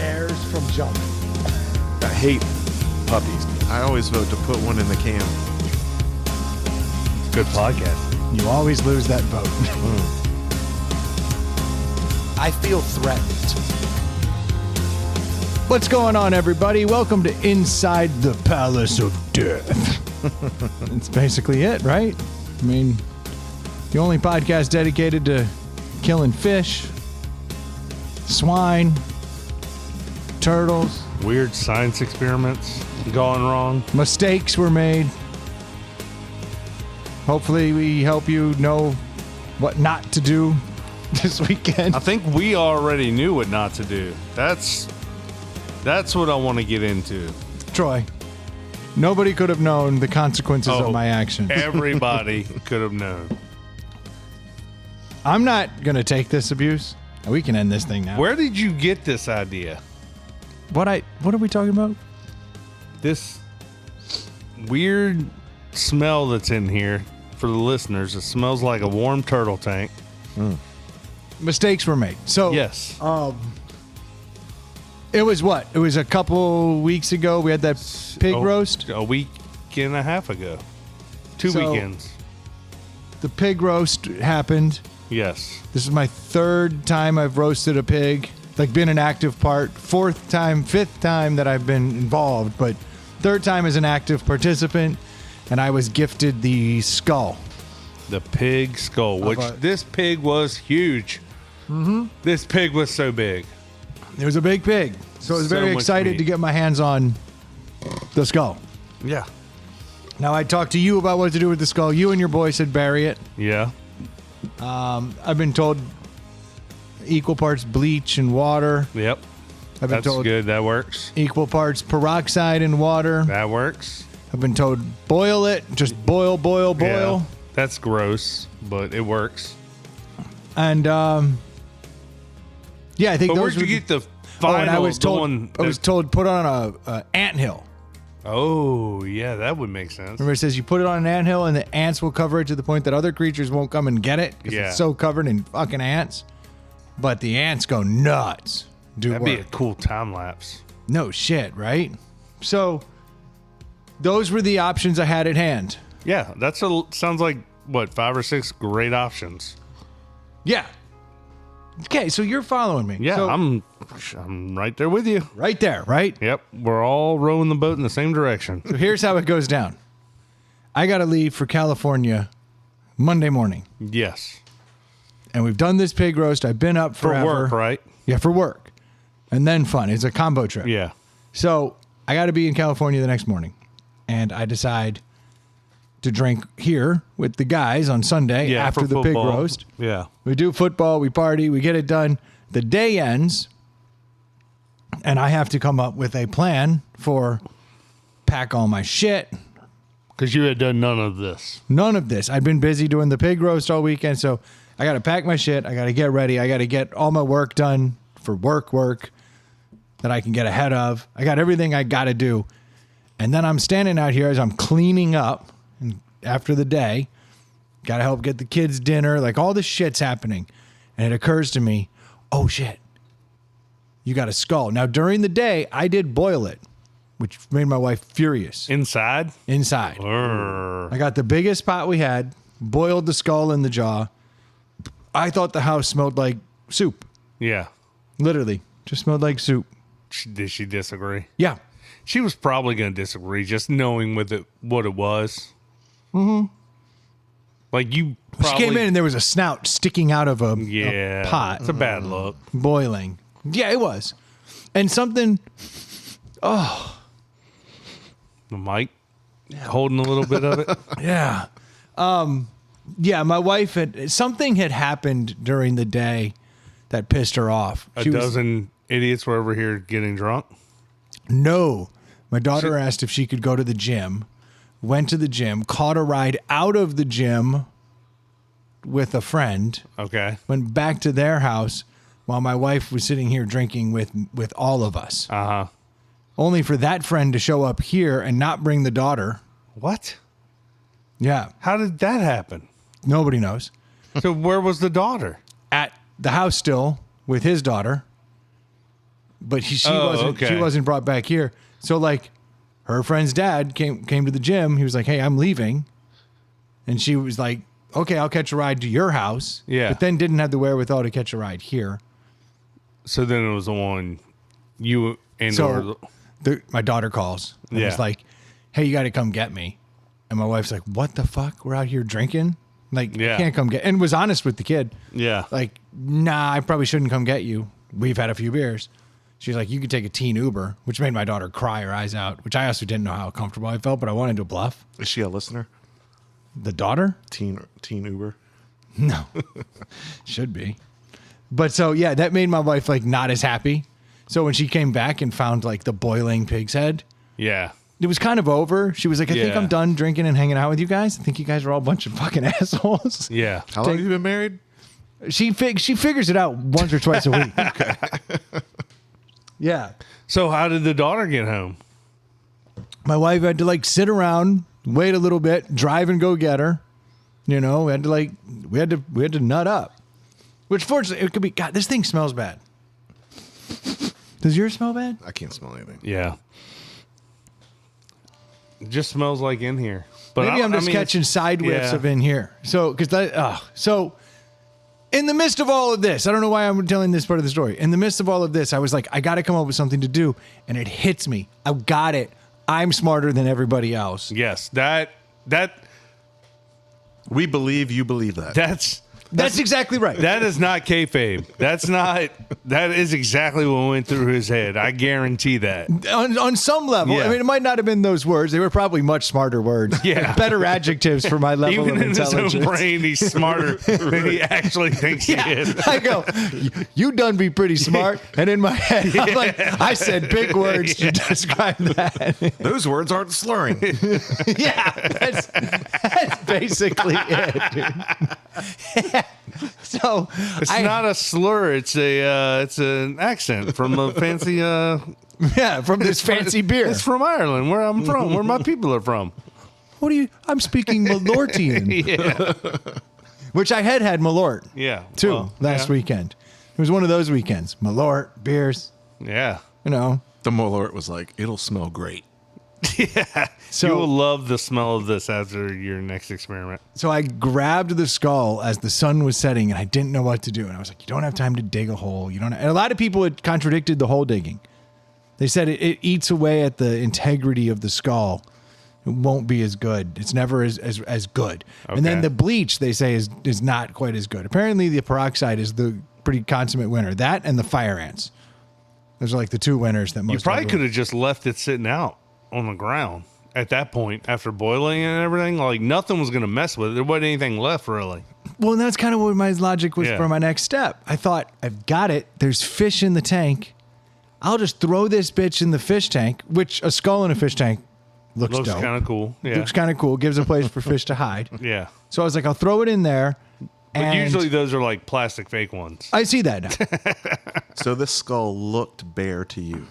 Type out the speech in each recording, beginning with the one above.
heirs from jumping. I hate puppies. I always vote to put one in the can. Good podcast. You always lose that vote. I feel threatened. What's going on, everybody? Welcome to Inside the Palace of Death. That's basically it, right? I mean, the only podcast dedicated to killing fish, swine, turtles. Weird science experiments gone wrong. Mistakes were made. Hopefully we help you know what not to do this weekend. I think we already knew what not to do. That's what I want to get into. Troy, nobody could have known the consequences of my actions. Everybody could have known. I'm not going to take this abuse. We can end this thing now. Where did you get this idea? What are we talking about? This weird smell that's in here for the listeners. It smells like a warm turtle tank. Mistakes were made. So Yes. it was what? It was a couple weeks ago. We had that pig roast. A week and a half ago. Two So- weekends. The pig roast happened. Yes. This is my third time I've roasted a pig. Like, been an active part. Fifth time that I've been involved, but third time as an active participant. And I was gifted the skull. The pig skull, which this pig was huge. Mm-hmm. This pig was so big. It was a big pig. So I was So very much excited meat. to get my hands on the skull. Yeah. Now, I talked to you about what to do with the skull. You and your boy said bury it. Yeah. I've been told equal parts bleach and water. Yep. I've been That's told good. That works. equal parts peroxide and water. That works. I've been told boil it. Just boil. Yeah. That's gross, but it works. And, yeah, I think But those where'd you were get the Oh, final? and I was the told, one I was that- told put it on a anthill. Oh, yeah, that would make sense. Remember, it says you put it on an anthill and the ants will cover it to the point that other creatures won't come and get it because Yeah. it's so covered in fucking ants. But the ants go nuts. That'd be a cool time lapse. No shit, right? So those were the options I had at hand. Yeah, sounds like what, 5 or 6 great options. Yeah. Okay, so you're following me. Yeah, So- I'm right there with you. right there, right? Yep, we're all rowing the boat in the same direction. So here's how it goes down. I got to leave for California Monday morning. Yes, And we've done this pig roast. I've been up for forever. work, right? Yeah, for work. And then fun. It's a combo trip. Yeah, So I got to be in California the next morning. And I decide to drink here with the guys on Sunday yeah. after for the pig football. roast. Yeah, We do football, we party, we get it done. The day ends, and I have to come up with a plan for pack all my shit. because you had done none of this. None of this. I'd been busy doing the pig roast all weekend, so I got to pack my shit. I got to get ready. I got to get all my work done for work that I can get ahead of. I got everything I got to do. And then I'm standing out here as I'm cleaning up and after the day. Got to help get the kids dinner. Like, all this shit's happening. And it occurs to me, oh, shit. You got a skull. Now, during the day, I did boil it, which made my wife furious Inside? inside. Urgh. I got the biggest pot we had, boiled the skull in the jaw. I thought the house smelled like soup. Yeah. Literally. Just smelled like soup. Did she disagree? Yeah. She was probably going to disagree, just knowing what it was. Mm-hmm. Like you probably... She came in and there was a snout sticking out of a pot. It's a bad look. Boiling. Yeah, it was. And something... The mic holding a little bit of it. Yeah. Yeah, my wife something had happened during the day that pissed her off. A dozen idiots were over here getting drunk. No. My daughter asked if she could go to the gym, went to the gym, caught a ride out of the gym with a friend, Okay. went back to their house while my wife was sitting here drinking with all of us. Uh-huh. Only for that friend to show up here and not bring the daughter. What? Yeah. How did that happen? Nobody knows. So where was the daughter? At the house still with his daughter. but she okay. wasn't brought back here. So like her friend's dad came to the gym. He was like, "Hey, I'm leaving," and she was like, "Okay, I'll catch a ride to your house." Yeah. but then didn't have the wherewithal to catch a ride here. So then it was the one you and So my daughter calls and Yeah. was like, "Hey, you got to come get me." And my wife's like, "What the fuck? We're out here drinking. Like, Yeah. you can't come get." And was honest with the kid. yeah. Like, "Nah, I probably shouldn't come get you. We've had a few beers." She's like, "You could take a teen Uber," which made my daughter cry her eyes out, which I also didn't know how comfortable I felt, but I wanted to bluff. Is she a listener? The daughter? Teen Uber. No. Should be. But so, yeah, that made my wife like not as happy. So when she came back and found like the boiling pig's head, Yeah. it was kind of over. She was like, "I think Yeah. I'm done drinking and hanging out with you guys. I think you guys are all a bunch of fucking assholes." Yeah. How long have you been married? She figures it out once or twice a week. Okay. Yeah. So how did the daughter get home? My wife had to like sit around, wait a little bit, drive and go get her. You know, we had to nut up. Which fortunately it could be, God, this thing smells bad. Does yours smell bad? I can't smell anything. Yeah. It just smells like in here. But Maybe I'm just I mean, catching side whiffs yeah. of in here. So, so in the midst of all of this, I don't know why I'm telling this part of the story. In the midst of all of this, I was like, I got to come up with something to do. And it hits me. I got it. I'm smarter than everybody else. Yes. That We believe you believe that. That's exactly right. that is not kayfabe. That is exactly what went through his head. I guarantee that. On some level, Yeah. I mean, it might not have been those words. They were probably much smarter words. Yeah. Better adjectives for my level Even of in his intelligence. own brain, he's smarter than he actually thinks he is. I go, "You done be pretty smart." And in my head, I'm like, I said big words to describe that. Those words aren't slurring. Yeah, that's basically it, dude. So It's not a slur. It's an accent from a fancy. from this fancy beer. It's from Ireland, where I'm from, where my people are from. What do you? I'm speaking Malortian, Yeah, which I had Malort yeah. too Well, last yeah. weekend. It was one of those weekends. Malort beers, Yeah. you know. The Malort was like, it'll smell great. So You will love the smell of this after your next experiment. So I grabbed the skull as the sun was setting, and I didn't know what to do. And I was like, "You don't have time to dig a hole. You don't." And a lot of people had contradicted the hole digging. They said it eats away at the integrity of the skull. It won't be as good. It's never as good. And then Okay. the bleach, they say, is not quite as good. Apparently, the peroxide is the pretty consummate winner. That and the fire ants. Those are like the two winners that most. You probably everyone- could have just left it sitting out on the ground at that point after boiling and everything. Like nothing was going to mess with it. There wasn't anything left really. Well, and that's kind of what my logic was Yeah. for my next step. I thought, I've got it. There's fish in the tank. I'll just throw this bitch in the fish tank, which a skull in a fish tank looks Looks dope. kind of cool. Yeah. Looks kind of cool. Gives a place for fish to hide. Yeah. So I was like, I'll throw it in there. But And usually those are like plastic fake ones. I see that now. So this skull looked bare to you.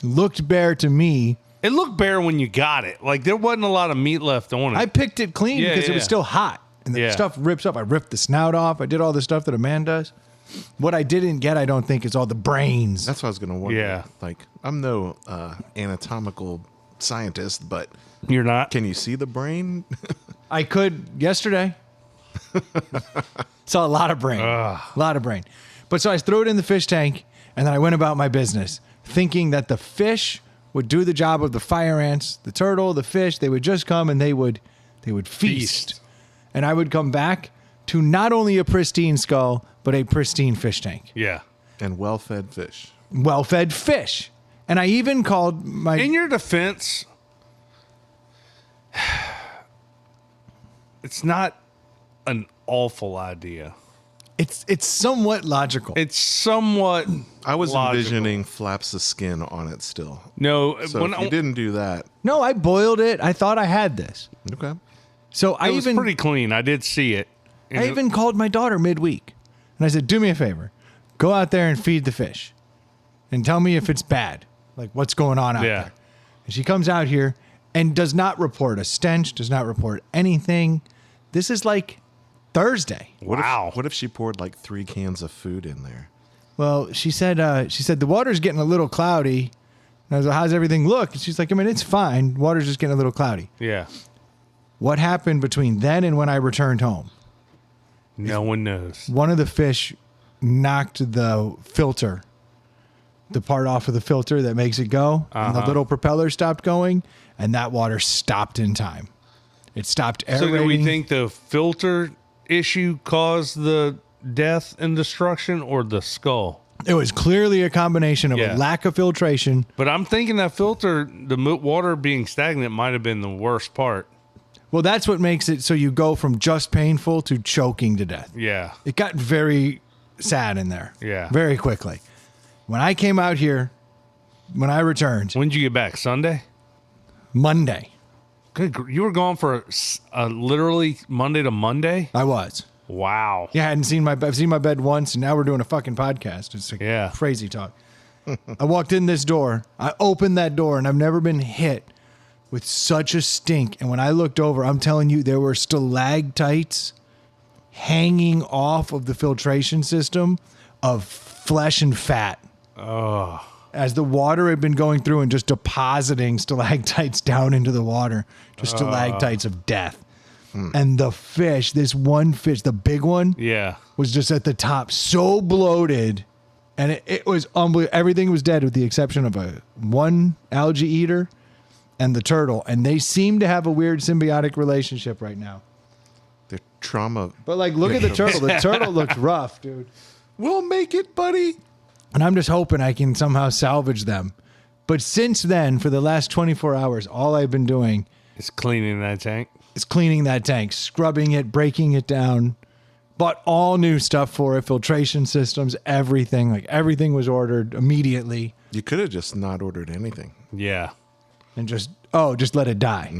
Looked bare to me. It looked bare when you got it. Like there wasn't a lot of meat left on it. I picked it clean Yeah, because it yeah. was still hot. And the Yeah. stuff rips up. I ripped the snout off. I did all the stuff that a man does. What I didn't get, I don't think, is all the brains. That's what I was going to wonder. Yeah. Like, I'm no anatomical scientist, but You're not? can you see the brain? I could yesterday. Saw a lot of brain. A lot of brain. But so I threw it in the fish tank, and then I went about my business, thinking that the fish would do the job of the fire ants, the turtle, the fish. They would just come and they would feast. And I would come back to not only a pristine skull, but a pristine fish tank. Yeah. And well-fed fish. Well-fed fish. And I even called my... In your defense, it's not an awful idea. It's somewhat logical. It's somewhat. I was logical. envisioning flaps of skin on it still. No, So if you didn't do that, No, I boiled it. I thought I had this. okay. So it was pretty clean. I did see it. And I it- even called my daughter midweek. And I said, "Do me a favor. Go out there and feed the fish. And tell me if it's bad. Like what's going on out Yeah. there." And she comes out here and does not report a stench, does not report anything. This is like Thursday. What Wow. If, what if she poured like 3 cans of food in there? Well, she said the water's getting a little cloudy. And I was like, how's everything look? And she's like, I mean, it's fine. Water's just getting a little cloudy. Yeah. What happened between then and when I returned home? No one knows. One of the fish knocked the filter, the part off of the filter that makes it go, and the little propeller stopped going, and that water stopped in time. It stopped aerating. So do we think the filter issue caused the death and destruction, or the skull? It was clearly a combination of Yeah. a lack of filtration. But I'm thinking that filter, the water being stagnant, might have been the worst part. Well, that's what makes it so you go from just painful to choking to death. Yeah. It got very sad in there. Yeah. Very quickly. When I came out here, when I returned, When did you get back? Sunday? Monday, You were gone for literally Monday to Monday? I was. Wow. Yeah, I've seen my bed once, and now we're doing a fucking podcast. It's like Yeah. crazy talk. I walked in this door. I opened that door, and I've never been hit with such a stink. And when I looked over, I'm telling you, there were stalactites hanging off of the filtration system of flesh and fat. Oh. As the water had been going through and just depositing stalactites down into the water, just stalactites of death. And the fish, this one fish, the big one, Yeah. was just at the top, so bloated. And it was unbelievable. Everything was dead with the exception of one algae eater and the turtle. And they seem to have a weird symbiotic relationship right now. They're trauma. But like, look at the turtle. The turtle looks rough, dude. We'll make it, buddy. And I'm just hoping I can somehow salvage them. But since then, for the last 24 hours, all I've been doing It's cleaning that tank. is cleaning that tank, scrubbing it, breaking it down. Bought all new stuff for it, filtration systems, everything. Like everything was ordered immediately You could have just not ordered anything. Yeah. and just let it die.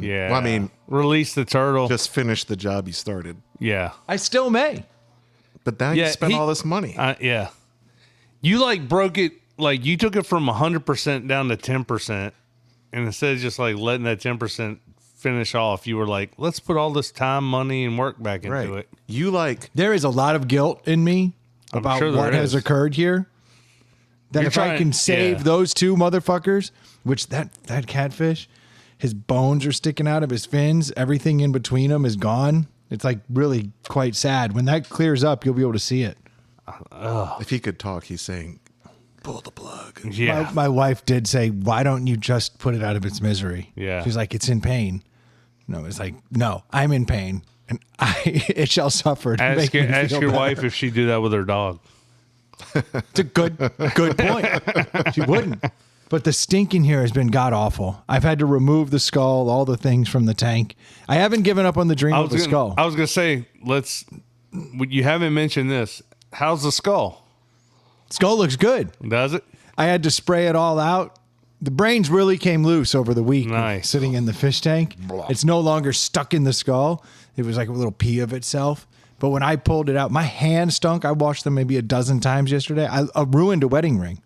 Yeah. Well, I mean, release the turtle. Just finish the job you started. Yeah. I still may. But now Yeah, you spent he- all this money. Yeah. You like broke it, like you took it from 100% down to 10%. And instead of just like letting that 10% finish off, you were like, let's put all this time, money, and work back into right. it. You like There is a lot of guilt in me about sure there what has is. occurred here. That You're if I trying- can save yeah. those two motherfuckers, which that catfish, his bones are sticking out of his fins, everything in between them is gone. It's like really quite sad. When that clears up, you'll be able to see it. if he could talk, he's saying, pull the plug. Yeah. My wife did say, why don't you just put it out of its misery? Yeah. She's like, it's in pain. No, it's like, no, I'm in pain and it shall suffer. To Ask make me ask feel your better." wife if she'd do that with her dog. It's a good point. She wouldn't. But the stink in here has been god awful. I've had to remove the skull, all the things from the tank. I haven't given up on the dream of the skull. I was gonna say, you haven't mentioned this. How's the skull? Skull looks good. Does it? I had to spray it all out. The brains really came loose over the week. Nice. Sitting in the fish tank. It's no longer stuck in the skull. It was like a little pea of itself. But when I pulled it out, my hand stunk. I washed them maybe a dozen times yesterday. I ruined a wedding ring.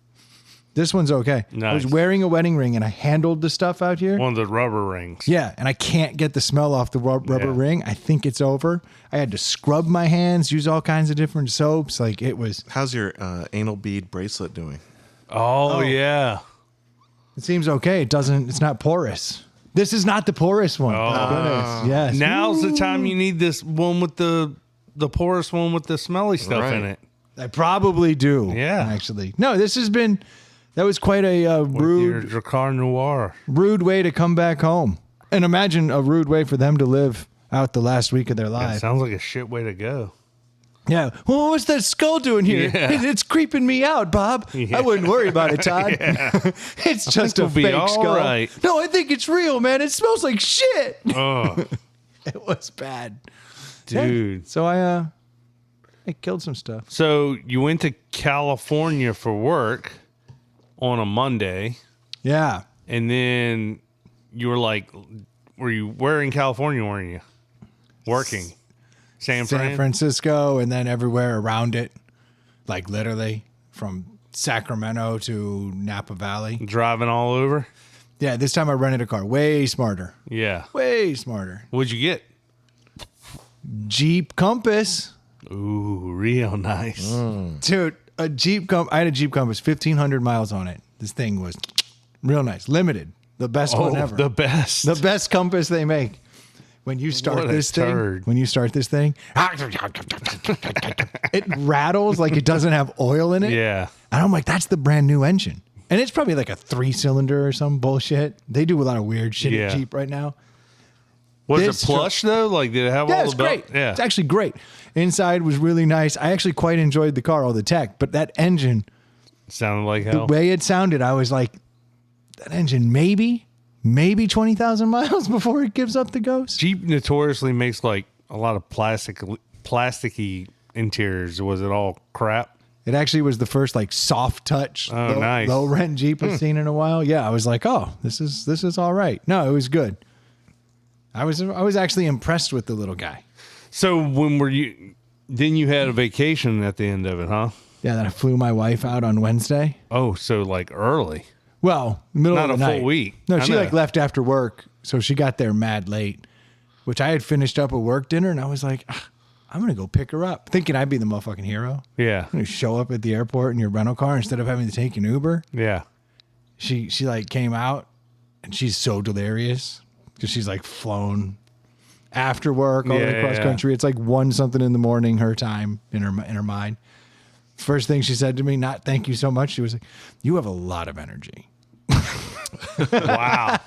This one's okay. I was Nice. wearing a wedding ring and I handled the stuff out here. One of the rubber rings. Yeah, and I can't get the smell off the rubber Yeah. ring. I think it's over. I had to scrub my hands, use all kinds of different soaps. Like it was. How's your anal bead bracelet doing? Oh, yeah. It seems okay. It's not porous. This is not the porous one. Thank goodness. Yes. Now's the time you need this one with the porous one with the smelly stuff in Right. it. I probably do. Yeah. Actually. No, this has been. That was quite a Your rude Dracar Noir. way to come back home. And imagine a rude way for them to live out the last week of their That life. sounds like a shit way to go. Yeah. Well, what's that skull doing here? Yeah. It's creeping me out, Bob. I wouldn't worry about it, Todd. It's just a we'll be fake all skull. right. No, I think it's real, man. It smells like shit. Oh, It was bad. dude. So I killed some stuff. So you went to California for work on a Monday, Yeah. and then you were like, where in California were you? Working. San Francisco and then everywhere around it. Like literally from Sacramento to Napa Valley. Driving all over? Yeah, this time I rented a car. Way smarter. Yeah. Way smarter. What'd you get? Jeep Compass. Ooh, real nice. Dude, I had a Jeep Compass, 1,500 miles on it. This thing was real nice, limited, the best one ever, the best. the best Compass they make. When you start What a this thing, turd. it rattles like it doesn't have oil in it. Yeah. And I'm like, that's the brand new engine. And it's probably like a 3-cylinder or some bullshit. They do a lot of weird shit Yeah. at Jeep right now. Was This it plush though? Like, did it have Yeah, all it's the belt? great. Yeah. It's actually great. Inside was really nice. I actually quite enjoyed the car, all the tech, but that engine, Sounded like the hell. way it sounded, I was like, that engine maybe 20,000 miles before it gives up the ghost. Jeep notoriously makes like a lot of plasticky interiors. Was it all crap? It actually was the first like soft touch, Oh, nice. low rent Jeep I've seen in a while. Yeah, I was like, oh, this is all right. No, it was good. I was actually impressed with the little guy. So when were you? Then you had a vacation at the end of it, huh? Yeah, then I flew my wife out on Wednesday. Oh, so like early. Well, middle Not of the a night. full week. No, I she know. like left after work, so she got there mad late. Which I had finished up a work dinner, and I was like, I'm gonna go pick her up, thinking I'd be the motherfucking hero. Yeah. I'm gonna show up at the airport in your rental car instead of having to take an Uber. Yeah. She like came out, and she's so delirious because she's like flown after work all the way Yeah, across yeah. country. It's like 1 something in the morning, her time in her mind. First thing she said to me, not thank you so much. She was like, "You have a lot of energy." Wow.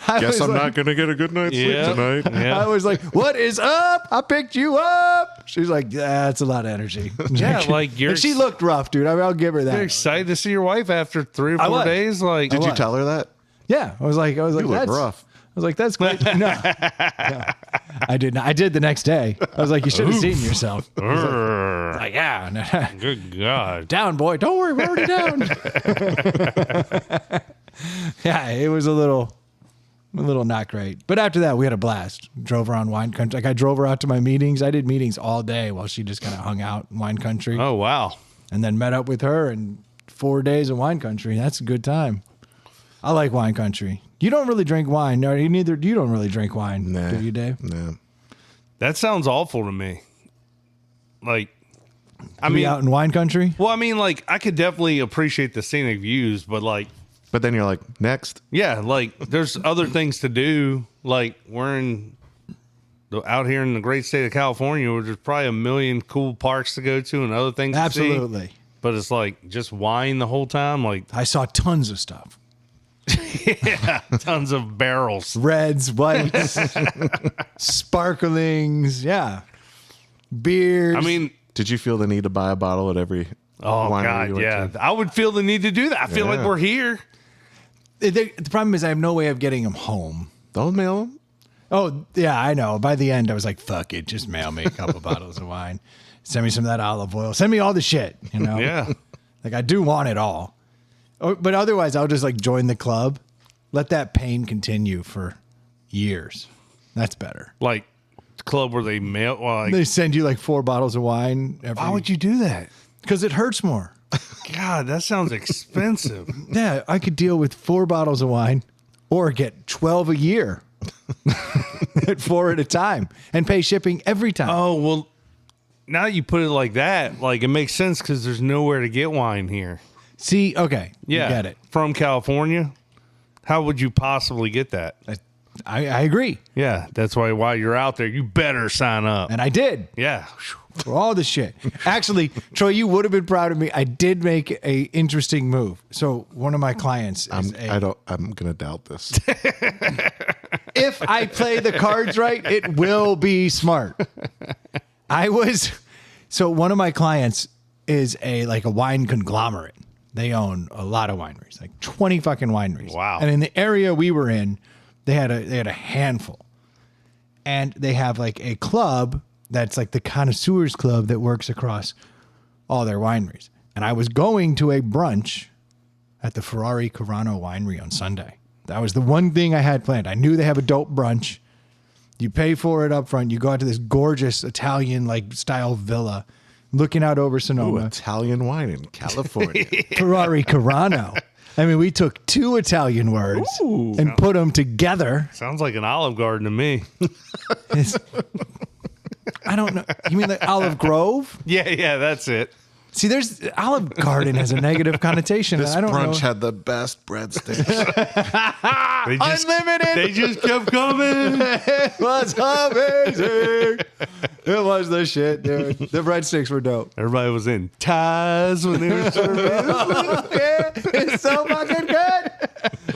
I Guess was I'm like- not gonna get a good night's Yeah. sleep tonight. I Yeah. was like, "What is up? I picked you up." She's like, "Yeah, that's a lot of energy." Yeah, like you're. And she looked rough, dude. I mean, I'll give her You're that. excited to see your wife after 3 or I 4 was. days. Like, Did you What? tell her that? Yeah, I was like, You look that's rough. I was like, that's great. No. I did not. I did the next day. I was like, you should have seen yourself. "Urgh." Like, yeah, Good God. down, boy. Don't worry, we're already down. Yeah, it was a little not great. But after that, we had a blast. Drove her on wine country. Like I drove her out to my meetings. I did meetings all day while she just kind of hung out in wine country, Oh, wow. and then met up with her and 4 days of wine country. That's a good time. I like wine country. You don't really drink wine, no? You don't really drink wine, Nah. do you, Dave? Nah. That sounds awful to me. Like, I Be mean, out in wine country. well, I mean, like, I could definitely appreciate the scenic views, but like, But then you're like, next. yeah, like, there's other things to do. Like, out here in the great state of California, where there's probably a million cool parks to go to and other things to see. Absolutely. But it's like just wine the whole time, like I saw tons of stuff. tons of barrels. Reds, whites, sparklings, yeah. Beers. I mean, Did you feel the need to buy a bottle at every oh winery God, you went yeah. to? I would feel the need to do that. I feel like Yeah. we're here. the problem is I have no way of getting them home. Don't mail them. Oh, yeah, I know. By the end, I was like, fuck it. Just mail me a couple bottles of wine. Send me some of that olive oil. Send me all the shit, you know? Yeah. Like, I do want it all. But otherwise, I'll just, like, join the club. Let that pain continue for years. That's better. Like club where they mail. Well, like, They send you, like, 4 bottles of wine every... why would you do that? Because it hurts more. God, that sounds expensive. Yeah, I could deal with 4 bottles of wine or get 12 a year at 4 at a time and pay shipping every time. Oh, well, now that you put it like that, like it makes sense because there's nowhere to get wine here. See, okay. Yeah. You get it. From California. How would you possibly get that? I agree. Yeah. That's why while you're out there, you better sign up. And I did Yeah. for all the shit. Actually, Troy, you would have been proud of me. I did make a interesting move. So one of my clients is I'm gonna doubt this. if I play the cards right, it will be smart. So one of my clients is a wine conglomerate. They own a lot of wineries, like 20 fucking wineries. Wow. And in the area we were in, they had a handful. And they have like a club that's like the connoisseurs club that works across all their wineries. And I was going to a brunch at the Ferrari Carano winery on Sunday. That was the one thing I had planned. I knew they have a dope brunch. You pay for it up front. You go out to this gorgeous Italian like style villa looking out over Ooh, Sonoma. Italian wine in California. Ferrari Carano. I mean, we took 2 Italian words and put them together. Sounds like an Olive Garden to me. It's- I don't know. You mean like Olive Grove? Yeah, that's it. See, there's Olive Garden has a negative connotation. This I don't brunch know. had the best breadsticks. Unlimited. They just kept coming. It was amazing. It was the shit, dude. The breadsticks were dope. Everybody was in ties when they were serving. Yeah, it's so fucking good.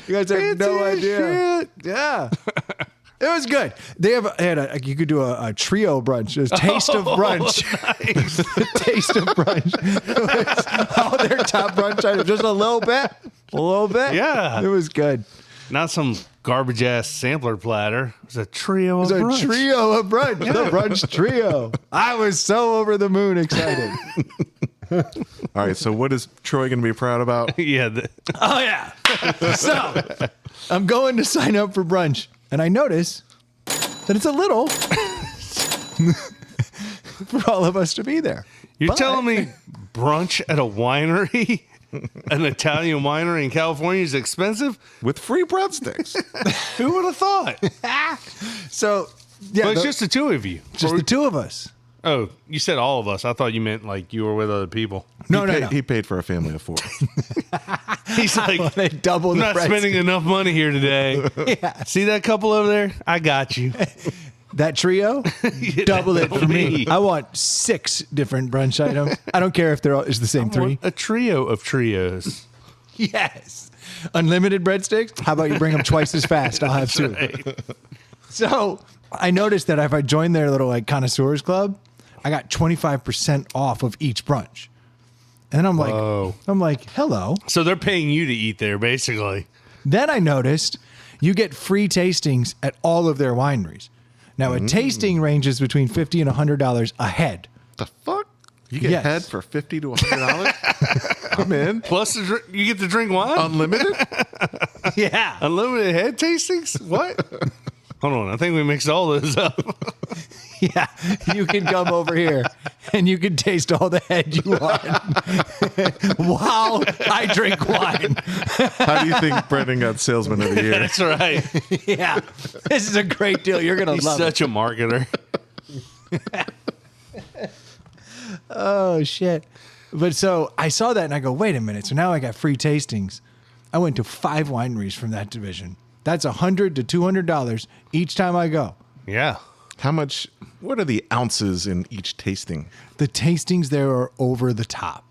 You guys have no idea. Yeah. It was good. They had you could do a trio brunch, a taste of brunch. Taste of brunch. It was all their top brunch items, just a little bit. Yeah. It was good. Not some garbage ass sampler platter. It was a trio of It was brunch. a trio of brunch. The brunch trio. I was so over the moon excited. All right, so what is Troy going to be proud about? Yeah. Oh, yeah. So I'm going to sign up for brunch, and I notice that it's a little for all of us to be there. You're But- telling me brunch at a winery, an Italian winery in California, is expensive? With free breadsticks. Who would have thought? So, yeah, But it's just the two of you. just the two of us. Oh, you said all of us. I thought you meant like you were with other people. No, He paid for a family of 4. He's like, They doubled I'm the not price. spending enough money here today. See that couple over there? I got you. That trio, double it for me. me. I want 6 different brunch items. I don't care if they're all it's the same 3. A trio of trios. Yes. Unlimited breadsticks. How about you bring them twice as fast? I'll have 2. Right. So I noticed that if I joined their little like connoisseurs club, I got 25% off of each brunch. And I'm like, Whoa. hello. So they're paying you to eat there, basically. Then I noticed you get free tastings at all of their wineries. Now a tasting ranges between $50 and $100 a head. The fuck? You get Yes. head for $50 to $100? I'm in. Plus, you get to drink wine? Unlimited? Yeah. Unlimited head tastings? What? Hold on. I think we mixed all those up. Yeah. You can come over here and you can taste all the head you want while I drink wine. How do you think Brendan got Salesman of the Year? That's right. Yeah. This is a great deal. You're going to He's love it. such a marketer. Oh, shit. But so I saw that and I go, wait a minute. So now I got free tastings. I went to 5 wineries from that division. That's $100 to $200 each time I go. Yeah. How much? What are the ounces in each tasting? The tastings there are over the top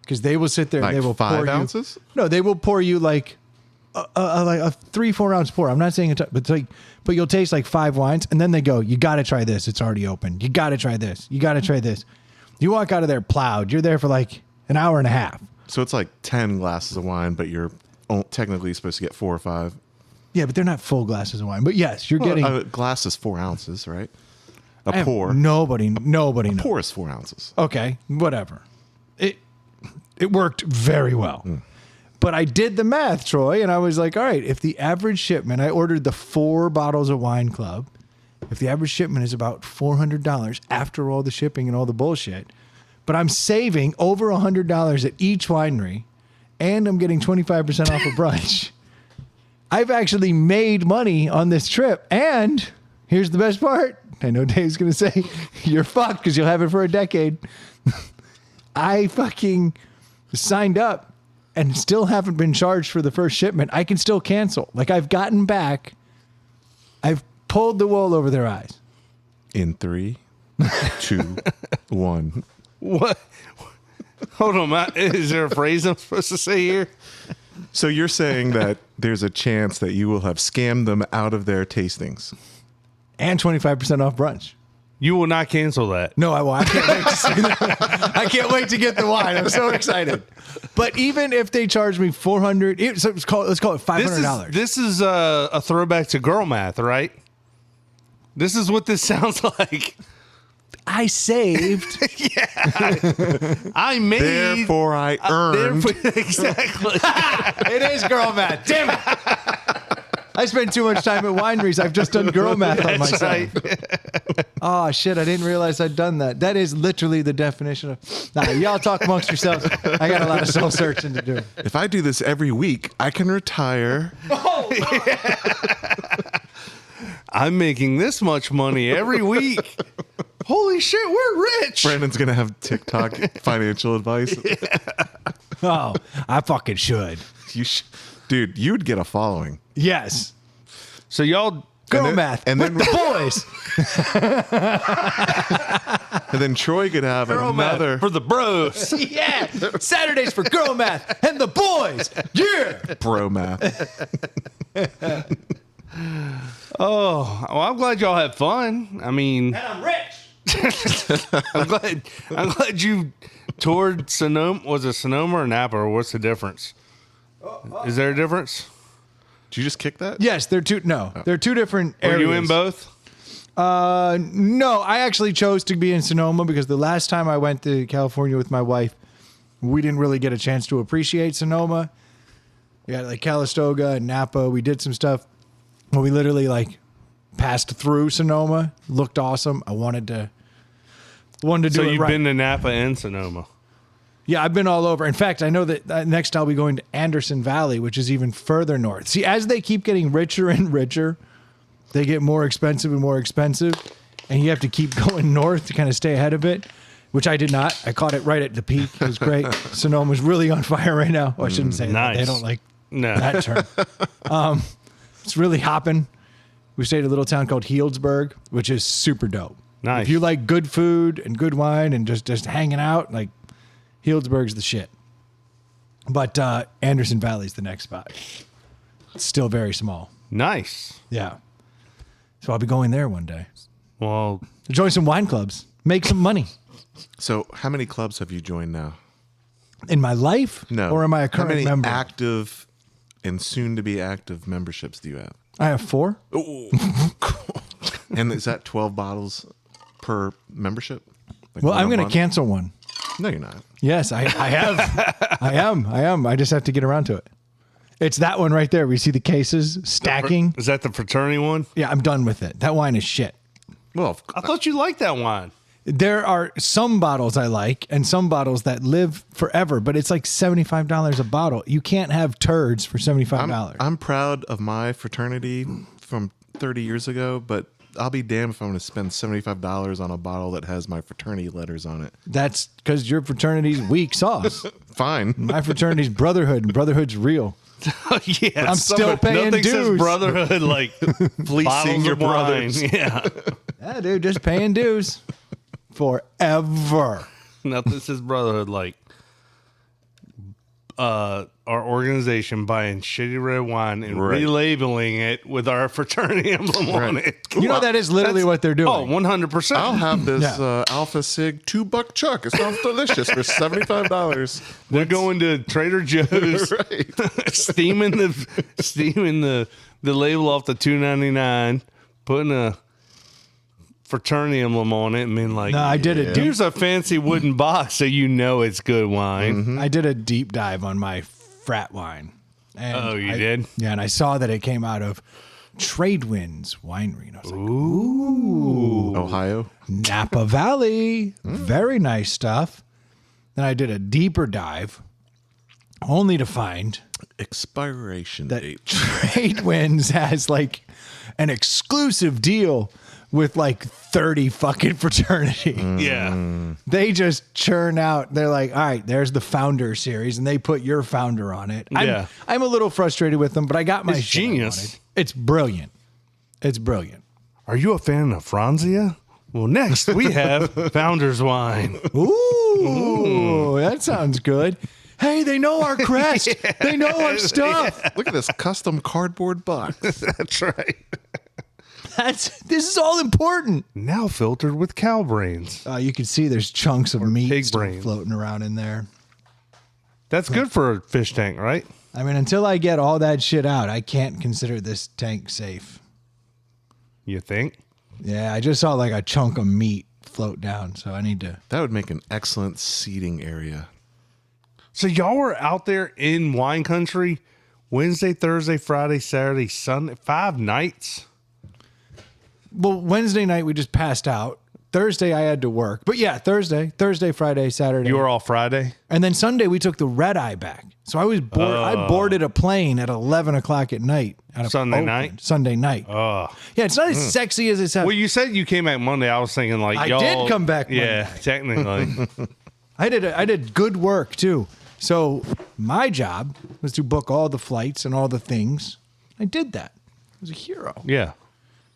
because they will sit there Like and they will 5 pour ounces? you. No, they will pour you like a 3-4 ounce pour. I'm not saying it's, but it's like, but you'll taste like 5 wines and then they go, you got to try this. It's already open. You got to try this. You got to try this. You walk out of there plowed. You're there for like an hour and a half. So it's like 10 glasses of wine, but you're technically supposed to get 4 or 5. Yeah, but they're not full glasses of wine. But yes, you're getting. A glass is 4 ounces, right? I A have- pour. Nobody knows. Pour is 4 ounces. Okay, whatever. It worked very well. But I did the math, Troy, and I was like, all right, if the average shipment, I ordered the 4 bottles of Wine Club. If the average shipment is about $400 after all the shipping and all the bullshit, but I'm saving over $100 at each winery, and I'm getting 25% off a brunch. I've actually made money on this trip. And here's the best part. I know Dave's going to say, you're fucked because you'll have it for a decade. I fucking signed up and still haven't been charged for the first shipment. I can still cancel. Like I've gotten back. I've pulled the wool over their eyes. In 3, 2, 1. What? Hold on. Is there a phrase I'm supposed to say here? So you're saying that there's a chance that you will have scammed them out of their tastings. And 25% off brunch. You will not cancel that. No, I won't. I can't wait to see that. I can't wait to get the wine. I'm so excited. But even if they charge me $400, let's call it $500. This is a throwback to girl math, right? This is what this sounds like. I saved. I made. Therefore, I earned. Exactly. It is girl math. Damn it. I spend too much time at wineries. I've just done girl math on That's myself. right. Oh, shit. I didn't realize I'd done that. That is literally the definition of. Nah, y'all talk amongst yourselves. I got a lot of soul searching to do. If I do this every week, I can retire. I'm making this much money every week. Holy shit, we're rich. Brandon's gonna have TikTok financial advice. Oh, I fucking should. Dude, you'd get a following. Yes. So y'all, Girl then- math. and with then- the boys. And then Troy could have girl math another. for the bros. Yeah. Saturdays for girl math and the boys. Yeah. Bro math. Oh, well, I'm glad y'all had fun. I mean, I'm rich. I'm glad you toured Sonoma. Was it Sonoma or Napa, or what's the difference? Is there a difference? Did you just kick that? Yes, they're two. No, they're two different Were areas. you in both? No, I actually chose to be in Sonoma because the last time I went to California with my wife, we didn't really get a chance to appreciate Sonoma. We got like Calistoga and Napa. We did some stuff where we literally like passed through Sonoma. Looked awesome. I wanted to do So it you've right. been to Napa and Sonoma. Yeah, I've been all over. In fact, I know that next I'll be going to Anderson Valley, which is even further north. See, as they keep getting richer and richer, they get more expensive and more expensive, and you have to keep going north to kind of stay ahead of it, which I did not. I caught it right at the peak. It was great. Sonoma's really on fire right now. Oh, I shouldn't say that. Nice. They don't like No. that term. It's really hopping. We stayed at a little town called Healdsburg, which is super dope. Nice. If you like good food and good wine and just hanging out, like Healdsburg's the shit. But Anderson Valley's the next spot. It's still very small. Nice. Yeah. So I'll be going there one day. Well, Join some wine clubs. Make some money. So, how many clubs have you joined now? In my life? No. Or am I a How current many member? active and soon to be active memberships do you have? I have 4. And is that 12 bottles per membership? Like Well, one I'm a going to month? cancel one. No, you're not. Yes, I have. I am. I just have to get around to it. It's that one right there. We see the cases stacking. is that the fraternity one? Yeah, I'm done with it. That wine is shit. Well, I thought you liked that wine. There are some bottles I like and some bottles that live forever, but it's like $75 a bottle. You can't have turds for $75. I'm proud of my fraternity from 30 years ago, but I'll be damned if I'm going to spend $75 on a bottle that has my fraternity letters on it. That's because your fraternity's weak sauce. Fine. My fraternity's brotherhood, and brotherhood's real. Yeah, I'm still paying nothing says dues. brotherhood like bottles your of wine. brothers. Yeah, Yeah, dude, just paying dues forever. nothing says brotherhood like our organization buying shitty red wine and Right. relabeling it with our fraternity emblem on Right. it. You know that is literally what they're doing. Oh, 100%. I'll have this Yeah. Alpha Sig $2 chuck. It sounds delicious for $75. They're going to Trader Joe's, Right. steaming the label off the $2.99, putting a fraternity emblem on it, and being like, No, I did it. Dude. here's a fancy wooden box, so you know it's good wine. I did a deep dive on my frat wine. And Oh, you did? Yeah, and I saw that it came out of Tradewinds Winery. And I was like, Ohio. Napa Valley. Very nice stuff. Then I did a deeper dive, only to find Expiration that date. Tradewinds has like an exclusive deal with like 30 fucking fraternity. Yeah. They just churn out. They're like, all right, there's the founder series, and they put your founder on it. Yeah. I'm a little frustrated with them, but I got my It's shit I genius. wanted. It's brilliant. It's brilliant. Are you a fan of Franzia? Well, next we have Founder's Wine. Ooh, that sounds good. Hey, they know our crest. They know our stuff. Look at this custom cardboard box. That's right. This is all important. Now filtered with cow brains. You can see there's chunks of meat pig still brains. floating around in there. That's good for a fish tank, right? I mean, until I get all that shit out, I can't consider this tank safe. You think? Yeah, I just saw like a chunk of meat float down, so I need to. That would make an excellent seating area. So y'all were out there in wine country Wednesday, Thursday, Friday, Saturday, Sunday, 5 nights? Well, Wednesday night we just passed out. Thursday I had to work. But yeah, Thursday, Friday, Saturday. You were off Friday? And then Sunday we took the red eye back. So I was I boarded a plane at 11 o'clock at night. Out of Sunday Oakland. night? Sunday night. Oh. Yeah, it's not as sexy as it sounds. Well, you said you came back Monday. I was thinking like I y'all did come back Yeah, Monday. technically. I did good work too. So my job was to book all the flights and all the things. I did that. I was a hero. Yeah.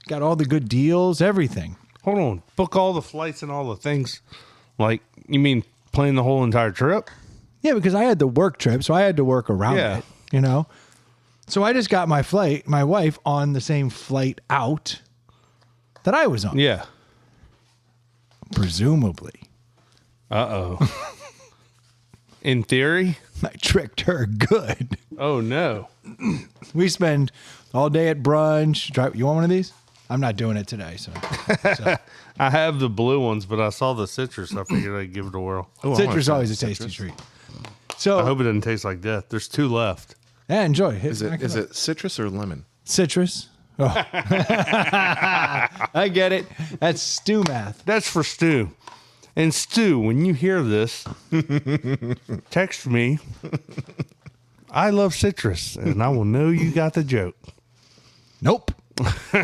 Got all the good deals, everything. Hold on. Book all the flights and all the things. Like, you mean plan the whole entire trip? Yeah, because I had the work trip, so I had to work around Yeah. it, you know? So I just got my wife on the same flight out that I was on. Yeah. Presumably. Uh-oh. In theory? I tricked her good. Oh, no. We spend all day at brunch. You want one of these? I'm not doing it today, so. I have the blue ones, but I saw the citrus. I figured I'd give it a whirl. Oh, I wanna Citrus is try always a citrus. tasty treat. So, I hope it doesn't taste like death. There's 2 left. yeah, enjoy. Is it citrus or lemon? Citrus? Oh. I get it. That's stew math. That's for Stu. And Stu, when you hear this, text me. I love citrus, and I will know you got the joke. Nope.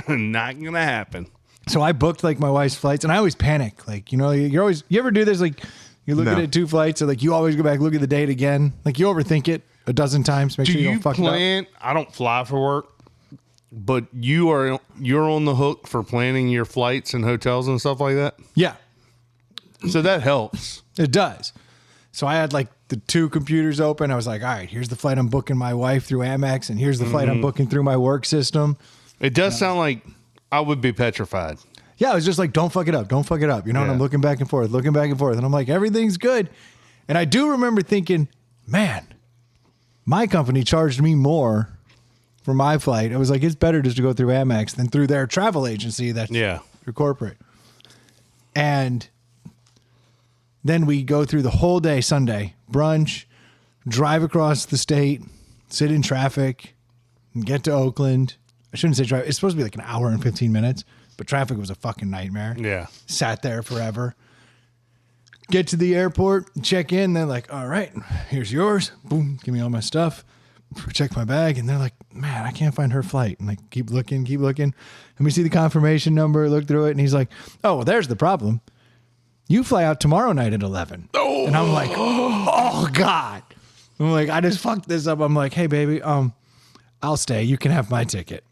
Not gonna happen. So I booked like my wife's flights, and I always panic. Like, you ever do this? Like, you look No. at 2 flights, or like you always go back, look at the date again. Like you overthink it a dozen times. Make Do sure you you don't fuck plan? I don't fly for work, but you're on the hook for planning your flights and hotels and stuff like that. it up. Yeah, So that helps. it does. So I had like the 2 computers open. I was like, all right, here's the flight I'm booking my wife through Amex, and here's the flight I'm booking through my work system. It does sound like I would be petrified. Yeah, I was just like, don't fuck it up. Don't fuck it up. You know, and Yeah. I'm looking back and forth. And I'm like, everything's good. And I do remember thinking, man, my company charged me more for my flight. I was like, it's better just to go through Amex than through their travel agency that's Yeah. your corporate. And then we go through the whole day Sunday, brunch, drive across the state, sit in traffic, and get to Oakland. I shouldn't say drive. It's supposed to be like an hour and 15 minutes, but traffic was a fucking nightmare. Yeah. Sat there forever. Get to the airport, check in. They're like, all right, here's yours. Boom, give me all my stuff. Check my bag. And they're like, man, I can't find her flight. And like, keep looking. Let me see the confirmation number, look through it. And he's like, oh, well, there's the problem. You fly out tomorrow night at 11. Oh. And I'm like, oh, God. I'm like, I just fucked this up. I'm like, hey, baby, I'll stay. You can have my ticket.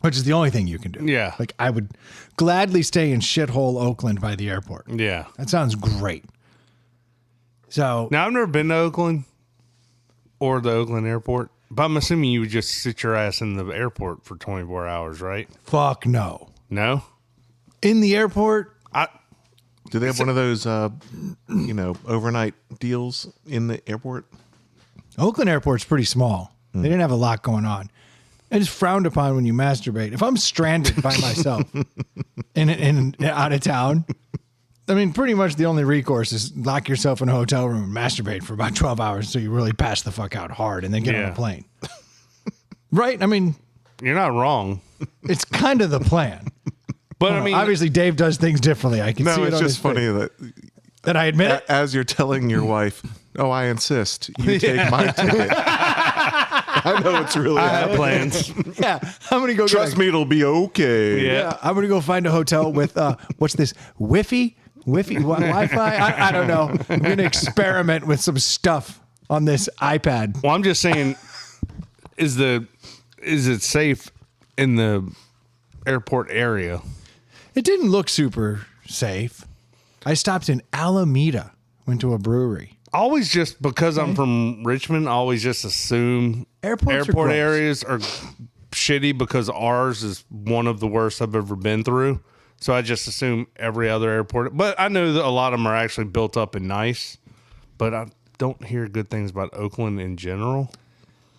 Which is the only thing you can do. Yeah. Like, I would gladly stay in shithole Oakland by the airport. Yeah. That sounds great. So, Now, I've never been to Oakland or the Oakland airport, but I'm assuming you would just sit your ass in the airport for 24 hours, right? fuck no. No? In the airport, Do they have one of those, overnight deals in the airport? Oakland Airport's pretty small. They didn't have a lot going on. It is frowned upon when you masturbate. If I'm stranded by myself in out of town, I mean, pretty much the only recourse is lock yourself in a hotel room and masturbate for about 12 hours until you really pass the fuck out hard and then get on Yeah. a plane. Right? I mean, You're not wrong. it's kind of the plan. But I mean, Obviously, Dave does things differently. I can see No, it it's on just his funny face. that That I admit it. as you're telling your wife, oh, I insist, you take my ticket. I know it's really I have happening. plans. Yeah, I'm gonna go. Trust me, it'll be okay. Yeah. Yeah, I'm gonna go find a hotel with what's this Wi-Fi? I don't know. I'm gonna experiment with some stuff on this iPad. Well, I'm just saying, is it safe in the airport area? It didn't look super safe. I stopped in Alameda, went to a brewery. Always just because I'm from Richmond, I always just assume Airports are airport gross. areas are shitty because ours is one of the worst I've ever been through. So I just assume every other airport. But I know that a lot of them are actually built up and nice. But I don't hear good things about Oakland in general.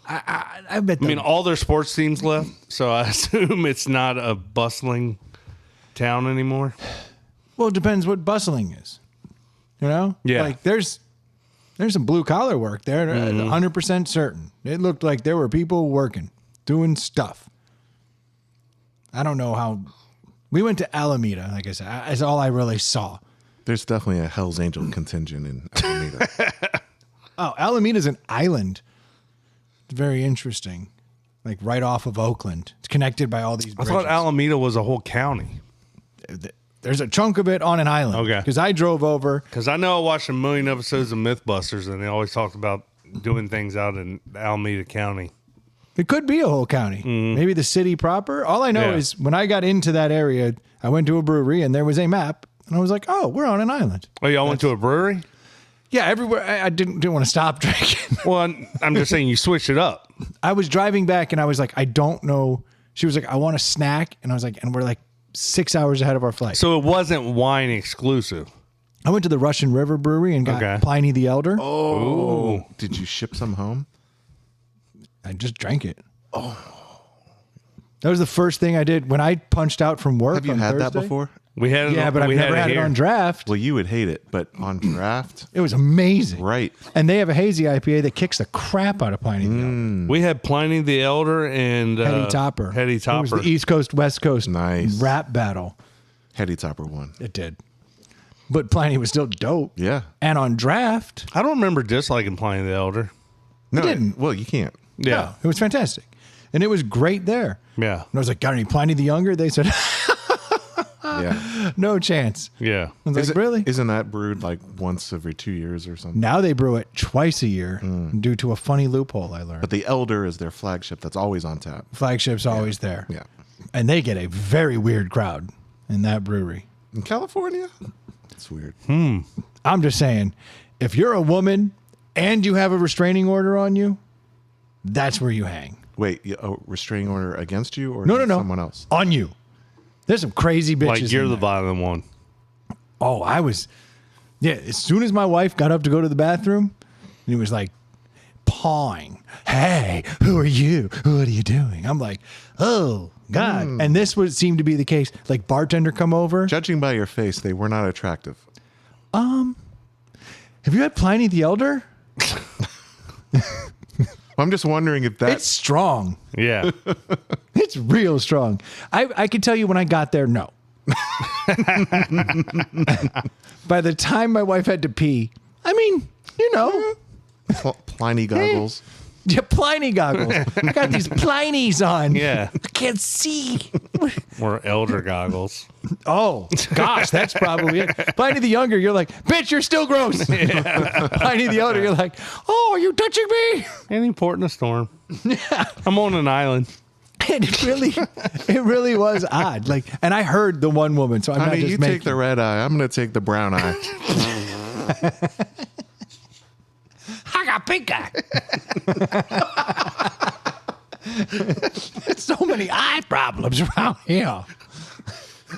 I bet. I mean, all their sports teams left, so I assume it's not a bustling town anymore. well, it depends what bustling is. You know, Yeah. Like there's some blue collar work there. 100% certain. It looked like there were people working, doing stuff. I don't know how We went to Alameda, like I said. That's all I really saw. There's definitely a Hell's Angel contingent in Alameda. Oh, Alameda's an island. It's very interesting. Like right off of Oakland. It's connected by all these I bridges. thought Alameda was a whole county. There's a chunk of it on an island. Okay. Because I drove over. Because I know I watched a million episodes of Mythbusters, and they always talked about doing things out in Alameda County. It could be a whole county. Maybe the city proper. All I know Mm-hmm. Yeah. is when I got into that area, I went to a brewery and there was a map. And I was like, oh, we're on an island. Oh, y'all went to a brewery? Yeah, everywhere. I didn't want to stop drinking. Well, I'm just saying you switched it up. I was driving back and I was like, I don't know. She was like, I want a snack. And I was like, and we're like 6 hours ahead of our flight. So it wasn't wine exclusive. I went to the Russian River Brewery and got Okay. Pliny the Elder. Oh, Did you ship some home? I just drank it. Oh. That was the first thing I did when I punched out from work. Have you on had that Thursday. before? we had it. Yeah, but I've we never had it here. on draft. Well, you would hate it, but on draft, It was amazing. right. And they have a hazy IPA that kicks the crap out of Pliny the Elder. We had Pliny the Elder and Hetty Topper. Hetty It was Topper. the East Coast, West Coast Nice. rap battle. Heady Topper won. It did. But Pliny was still dope. Yeah. And on draft, I don't remember disliking Pliny the Elder. No, didn't. Well, you can't. Yeah, no, it was fantastic. And it was great there. yeah, And I was like, got any Pliny the Younger? They said, Yeah. no chance. yeah. I was like, really? Isn't that brewed like once every 2 years or something? Now they brew it twice a year due to a funny loophole I learned. But the Elder is their flagship that's always on tap. Flagship's always there. Yeah. And they get a very weird crowd in that brewery. In California? It's weird. I'm just saying, if you're a woman and you have a restraining order on you, that's where you hang. Wait, a restraining order against you or No, against no. someone else? On you. There's some crazy bitches. Like you're in the there. violent one. Oh, I was. Yeah, as soon as my wife got up to go to the bathroom, and he was like pawing. Hey, who are you? What are you doing? I'm like, oh God. And this would seem to be the case. Like bartender come over. Judging by your face, they were not attractive. Have you had Pliny the Elder? I'm just wondering if that. It's strong. Yeah, It's real strong. I can tell you when I got there, no. By the time my wife had to pee, I mean, you know, Pliny goggles. yeah, Pliny goggles. I got these Plinies on. yeah. I can't see. Or elder goggles. Oh, gosh, that's probably it. Pliny the Younger, you're like, bitch, you're still gross. Pliny the Elder, you're like, oh, are you touching me? Any port in a storm. I'm on an island. And it really was odd. Like, and I heard the one woman, so I'm not Honey, just you making. take the red eye. I'm going to take the brown eye. I got pink eye. There's so many eye problems around here.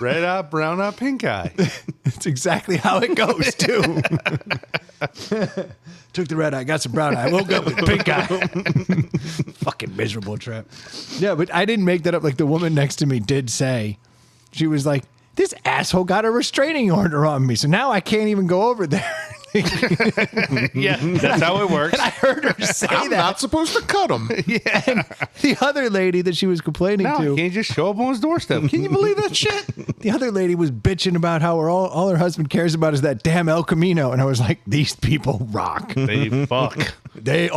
Red eye, brown eye, pink eye. It's exactly how it goes, too. Took the red eye, got some brown eye, woke up with pink eye. Fucking miserable trip. Yeah, but I didn't make that up. Like the woman next to me did say, she was like, this asshole got a restraining order on me. So now I can't even go over there. Yeah, that's how it works. And I heard her say I'm that. not supposed to cut them. The other lady that she was complaining No, to. he can't just show up on his doorstep. Can you believe that shit? The other lady was bitching about how all her husband cares about is that damn El Camino. And I was like, these people rock. They fuck. They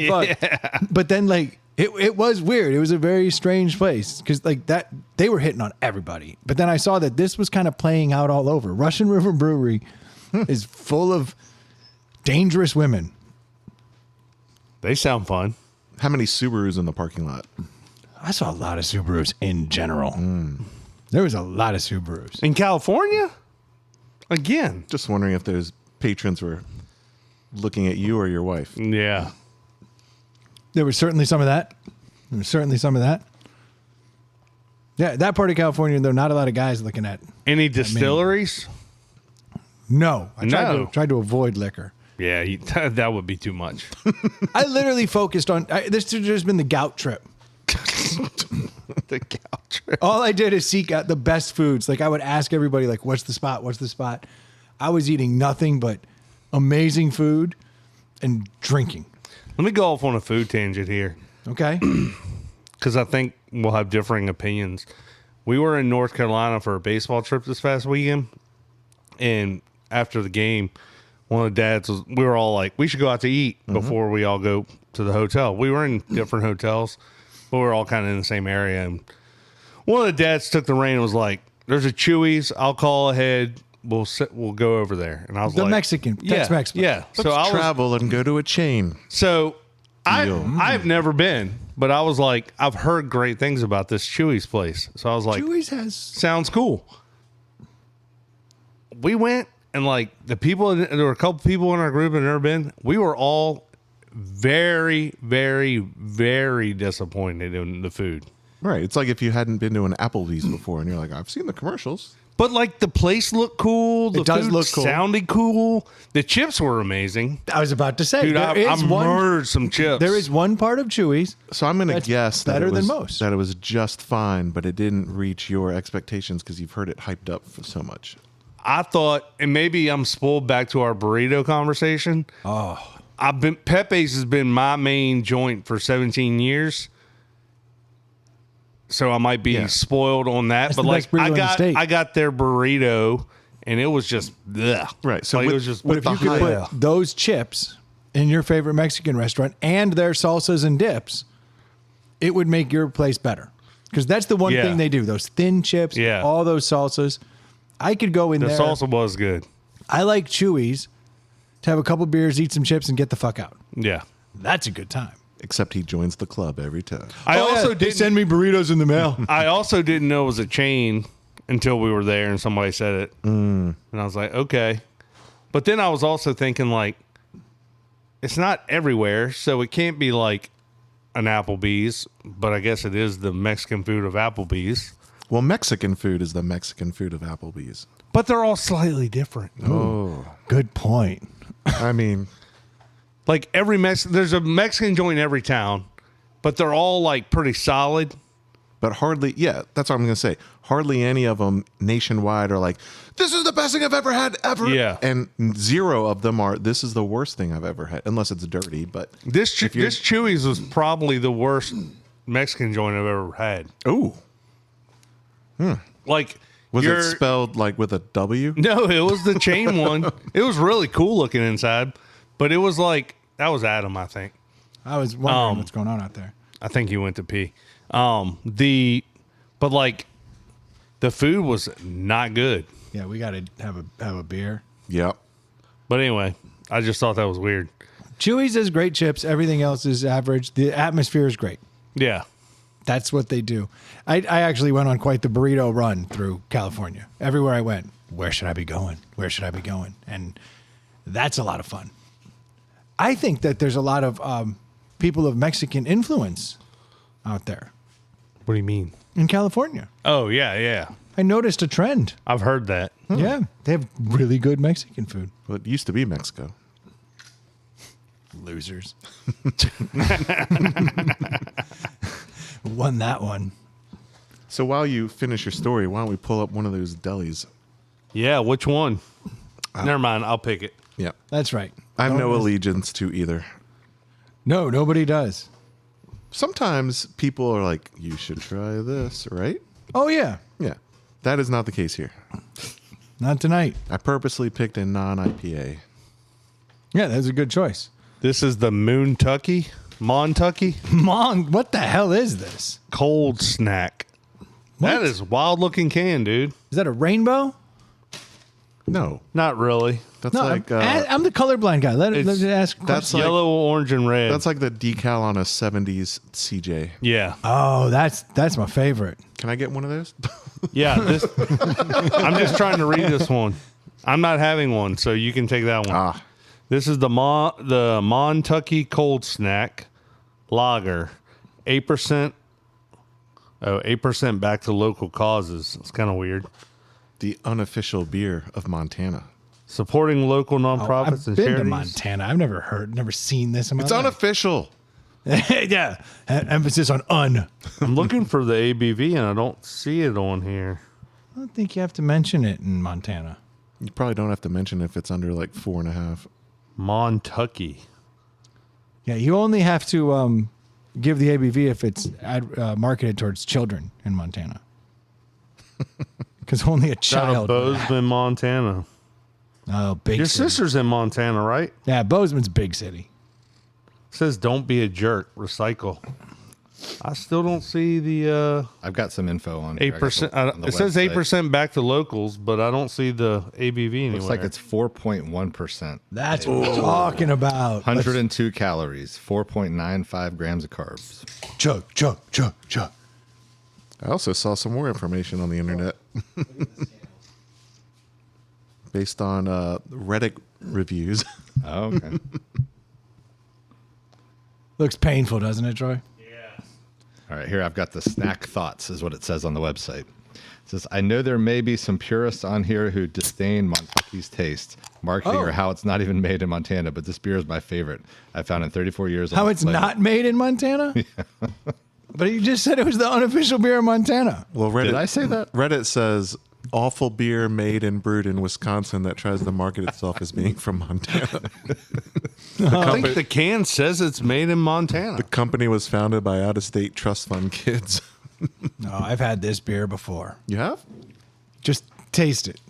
fuck. But then like it was weird. It was a very strange place because like that they were hitting on everybody. But then I saw that this was kind of playing out all over. Russian River Brewery is full of dangerous women. They sound fun. How many Subarus in the parking lot? I saw a lot of Subarus in general. There was a lot of Subarus. In California? Again. Just wondering if those patrons were looking at you or your wife. Yeah. There was certainly some of that. Yeah, that part of California, there are not a lot of guys looking at. Any distilleries? No, I No. tried to avoid liquor. Yeah, that would be too much. I literally focused on this. Has just been the gout trip. The couch. All I did is seek out the best foods. Like I would ask everybody, like, "What's the spot? What's the spot?" I was eating nothing but amazing food and drinking. Let me go off on a food tangent here Okay, because I think we'll have differing opinions. We were in North Carolina for a baseball trip this past weekend, and after the game, one of the dads we were all like, we should go out to eat before we all go to the hotel. We were in different hotels, but we were all kind of in the same area. And one of the dads took the reign and was like, there's a Chewy's. I'll call ahead. We'll go over there. And I was The like, Mexican, Tex-Mex. Yeah. Let's travel and go to a chain. So Deal. I've never been, but I was like, I've heard great things about this Chewy's place. So I was like, Chewy's has. sounds cool. We went, and like there were a couple people in our group that had never been. We were all very, very, very disappointed in the food. Right. It's like if you hadn't been to an Applebee's before and you're like, I've seen the commercials. But like the place looked cool. The It does food look cool. sounded cool. The chips were amazing. I was about to say, Dude, I there is one. murdered some chips. There is one part of Chewy's. So I'm going to That's guess that better it was, than most. that it was just fine, but it didn't reach your expectations because you've heard it hyped up for so much. I thought, and maybe I'm spoiled back to our burrito conversation. Oh, Pepe's has been my main joint for 17 years. So I might be Yeah. spoiled on that. That's But the like best burrito in the state. I got their burrito and it was just bleh. Right, so Like, with- it was just with but if you the could hype- put those chips in your favorite Mexican restaurant and their salsas and dips, it would make your place better. Because that's the one Yeah. thing they do. Those thin chips, Yeah. all those salsas. I could go in the there. salsa was good. I like Chewy's to have a couple beers, eat some chips, and get the fuck out. Yeah. That's a good time. Except he joins the club every time. I also they didn't send me burritos in the mail. I also didn't know it was a chain until we were there and somebody said it. And I was like, okay. But then I was also thinking, like, it's not everywhere, so it can't be like an Applebee's, but I guess it is the Mexican food of Applebee's. Well, Mexican food is the Mexican food of Applebee's. But they're all slightly different. Good point. I mean, Like there's a Mexican joint in every town, but they're all like pretty solid. but hardly, yeah, that's what I'm going to say. Hardly any of them nationwide are like, this is the best thing I've ever had, ever. Yeah. And zero of them are, this is the worst thing I've ever had, unless it's dirty. But This If you're- this Chewy's was probably the worst Mexican joint I've ever had. oh, Like was you're- it spelled like with a W? No, it was the chain one. It was really cool looking inside, but it was like that was Adam, I think. I was wondering what's going on out there. I think he went to pee. But like the food was not good. Yeah, we got to have a beer. Yep. But anyway, I just thought that was weird. Chewy's has great chips. Everything else is average. The atmosphere is great. Yeah. That's what they do. I actually went on quite the burrito run through California. Everywhere I went, where should I be going? Where should I be going? And that's a lot of fun. I think that there's a lot of people of Mexican influence out there What do you mean? in California. Oh yeah, yeah. I noticed a trend. I've heard that. Yeah, they have really good Mexican food. Well, it used to be Mexico. Losers. Won that one. So while you finish your story, why don't we pull up one of those delis? Yeah, which one? Never mind, I'll pick it. Yeah. That's right. I have no Don't miss- allegiance to either. No, nobody does. Sometimes people are like, you should try this, right? Oh, yeah. Yeah. That is not the case here. Not tonight. I purposely picked a non-IPA. Yeah, that's a good choice. This is the Montucky Mom, what the hell is this? cold snack. That What? is wild looking can, dude. Is that a rainbow? No, Not really. that's No, like I'm the colorblind guy. Let It's- me ask. that's questions. like Yellow, orange, and red. that's like the decal on a '70s CJ. yeah. Oh, that's my favorite. Can I get one of those? Yeah. This I'm just trying to read this one. I'm not having one, so you can take that one. Ah, This is the Montucky Cold Snack Lager. 8%. Oh, 8% back to local causes. It's kind of weird. the unofficial beer of Montana. Supporting local Oh, nonprofits I've and been to charities. Montana. I've never seen this in my It's life. unofficial. Yeah, emphasis on un. I'm looking for the ABV and I don't see it on here. I don't think you have to mention it in Montana. You probably don't have to mention if it's under like 4.5. Montucky. Yeah, you only have to give the ABV if it's marketed towards children in Montana. Because only a Out of child. would. Bozeman, Montana. Oh, big Your city. sister's in Montana, right? Yeah, Bozeman's big city. Says don't be a jerk. Recycle. I still don't see the I've got some info on here. 8%. On the It says website. 8% back to locals, but I don't see the ABV anywhere. Looks like it's 4.1%. That's what we're talking about. 102 calories, 4.95 grams of carbs. Chug, chug, chug, chug. I also saw some more information on the internet based on Reddit reviews. Oh, okay. Looks painful, doesn't it, Troy? All right, here I've got the snack thoughts, is what it says on the website. It says, I know there may be some purists on here who disdain Montucky's taste, marketing or how it's not even made in Montana, but this beer is my favorite. I found in 34 years. How it's not made in Montana? But you just said it was the unofficial beer of Montana. Well, Reddit, Did I say that? Reddit says awful beer made and brewed in Wisconsin that tries to market itself as being from Montana. I think the can says it's made in Montana. The company was founded by out-of-state trust fund kids. No, I've had this beer before. You have? Just taste it.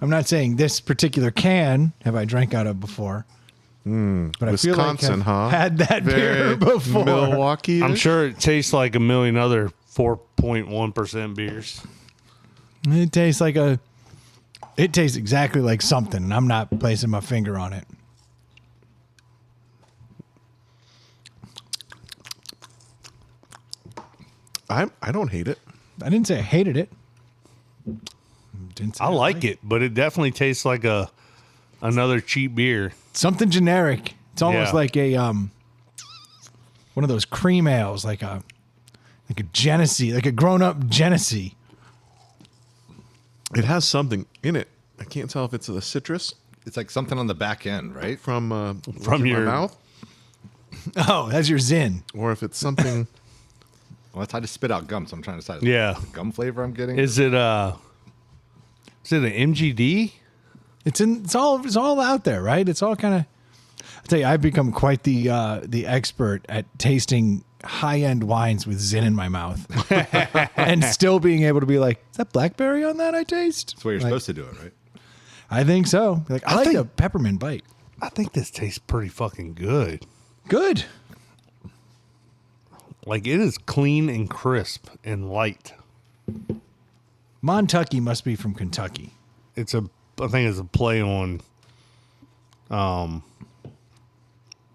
I'm not saying this particular can have I drank out of before. But I feel like Wisconsin, I've huh? had that beer before. Milwaukee. I'm sure it tastes like a million other 4.1% beers. It tastes like it tastes exactly like something, and I'm not placing my finger on it. I don't hate it. I didn't say I hated it. Didn't say I like it, but it definitely tastes like another cheap beer. something generic. It's almost Yeah. like a one of those cream ales, like a Genesee, like a grown up Genesee. It has something in it. I can't tell if it's a citrus It's like something on the back end, right? from From your- my mouth, Oh, that's your Zin. or if it's something. Well, I just spit out gum, so I'm trying to decide. Yeah. The gum flavor I'm getting. Is it an MGD? It's all out there, right? It's all kind of. I tell you, I've become quite the expert at tasting high end wines with Zin in my mouth, and still being able to be like, "Is that blackberry on that I taste?" That's the way you're Like, supposed to do it, right? I think so. Like I like think- the peppermint bite. I think this tastes pretty fucking good. Good. Like it is clean and crisp and light. Montucky must be from Kentucky. I think it's a play on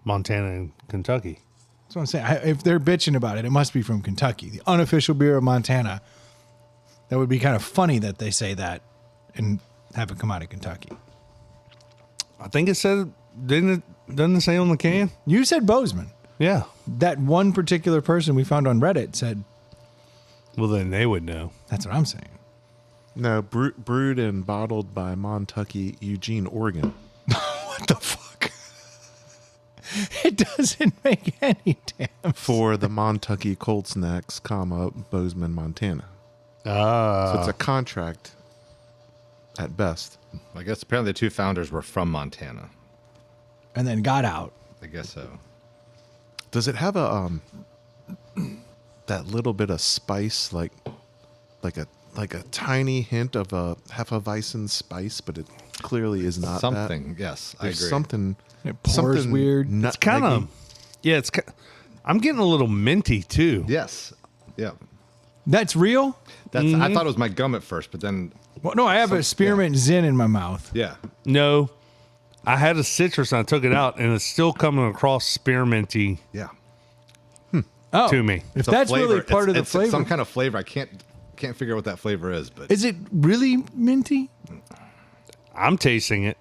Montana and Kentucky. That's what I'm saying. If they're bitching about it, it must be from Kentucky, the unofficial beer of Montana. That would be kind of funny that they say that and have it come out of Kentucky. I think it said doesn't it say on the can? You said Bozeman. Yeah. That one particular person we found on Reddit said, Well, then they would know. that's what I'm saying. No, brewed and bottled by Montucky, Eugene, Oregon. What the fuck? It doesn't make any damn. For the Montucky Cold Snacks, Bozeman, Montana. Ah. So it's a contract at best. I guess apparently the two founders were from Montana. And then got out. I guess so. Does it have a that little bit of spice, like a tiny hint of a Hefeweizen spice, but it clearly is not Something. That. Yes, I There's agree. something. It pours something weird. nut- It's kind of, nutmeggy. yeah, I'm getting a little minty too. Yes. Yeah. That's real? That's. I thought it was my gum at first, but then Well, no, I have a spearmint Zin in my mouth. yeah. No, I had a citrus and I took it out and it's still coming across spearminty Yeah. Oh, to me. If It's a that's flavor. really part of the It's flavor. some kind of flavor. I can't figure out what that flavor is, but Is it really minty? I'm tasting it.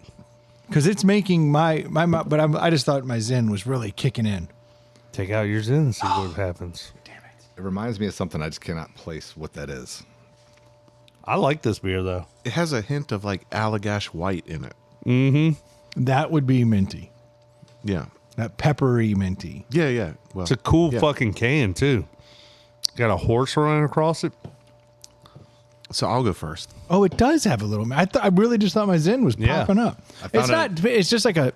Because it's making my mouth, but I just thought my Zin was really kicking in. Take out yours in and see what happens. it reminds me of something I just cannot place what that is. I like this beer though. It has a hint of like Allagash White in it. That would be minty. Yeah. That peppery minty. Yeah. Well, It's a cool yeah. fucking can too. Got a horse running across it. So I'll go first. Oh, it does have a little. I really just thought my Zin was Yeah. popping up. I It's found not. It's just like a.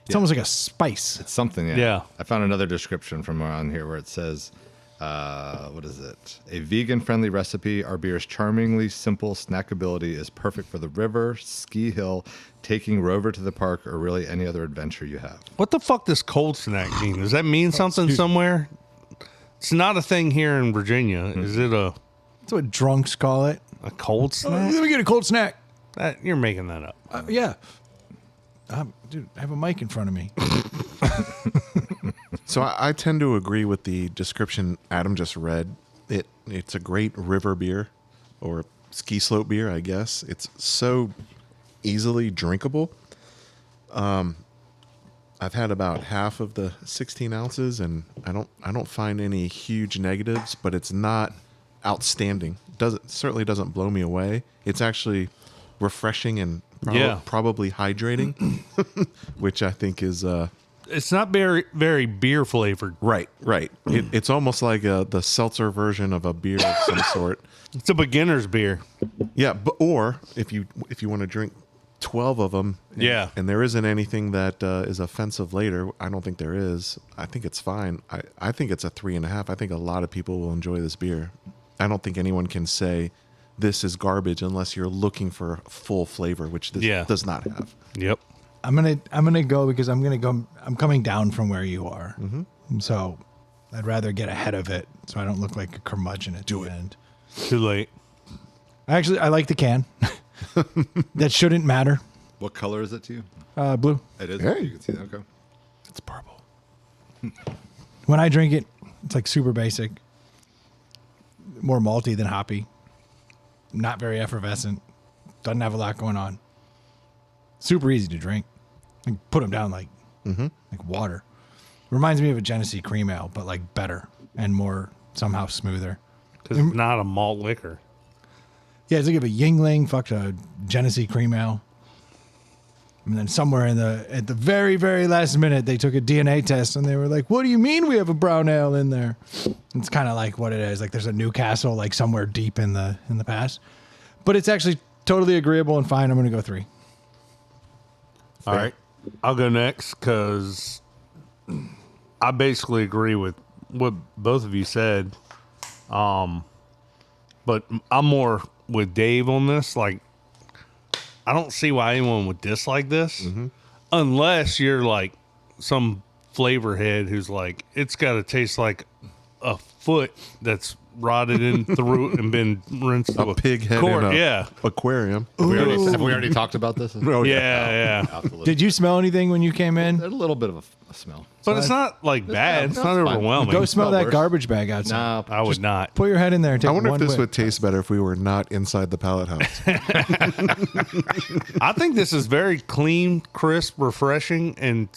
It's almost like a spice. It's something. Yeah. Yeah. I found another description from around here where it says, What is it? A vegan-friendly recipe. Our beer's charmingly simple snackability is perfect for the river, ski hill, taking Rover to the park, or really any other adventure you have. What the fuck does cold snack mean? Does that mean something somewhere? It's not a thing here in Virginia. Is it a That's what drunks call it. cold snack? Let me get a cold snack. You're making that up. Yeah. Dude, I have a mic in front of me. So I tend to agree with the description Adam just read. It's a great river beer or ski slope beer, I guess. It's so easily drinkable. I've had about half of the 16 ounces, and I don't find any huge negatives, but it's not outstanding. Certainly doesn't blow me away. It's actually refreshing and probably hydrating, which I think is It's not very very beer flavored. right. It's almost like the seltzer version of a beer of some sort. It's a beginner's beer. Yeah, or if you want to drink 12 of them, and there isn't anything that is offensive later. I don't think there is. I think it's fine. I think it's a 3.5. I think a lot of people will enjoy this beer. I don't think anyone can say this is garbage unless you're looking for full flavor, which this does not have. Yep. I'm gonna go because I'm coming down from where you are. Mm-hmm. So I'd rather get ahead of it so I don't look like a curmudgeon at the end. Too late. Actually, I like the can. That shouldn't matter. What color is it to you? Blue. It is. Hey. You can see that. Okay. It's purple. When I drink it, it's like super basic. More malty than hoppy. Not very effervescent. Doesn't have a lot going on. Super easy to drink. Like put them down like water. Reminds me of a Genesee cream ale, but like better and more somehow smoother. Because it's not a malt liquor. Yeah, it's like if a Yingling fucked a Genesee cream ale. And then somewhere at the very, very last minute, they took a DNA test and they were like, "What do you mean we have a brown ale in there?" It's kind of like what it is. Like there's a Newcastle like somewhere deep in the past, but it's actually totally agreeable and fine. I'm going to go 3. All right. I'll go next because I basically agree with what both of you said. But I'm more with Dave on this. Like, I don't see why anyone would dislike this unless you're like some flavor head who's like, it's got to taste like a foot that's rotted in through and been rinsed through A pig head quart. in a Yeah. aquarium. Have we already talked about this? Oh, Yeah. Absolutely. Did you smell anything when you came in? A little bit of a smell. But it's not like bad. It's no, not it's fine. overwhelming. Go smell not that worse. garbage bag outside. No, I would not. Put your head in there and take I wonder if one this whiff. would taste better if we were not inside the pallet house. I think this is very clean, crisp, refreshing, and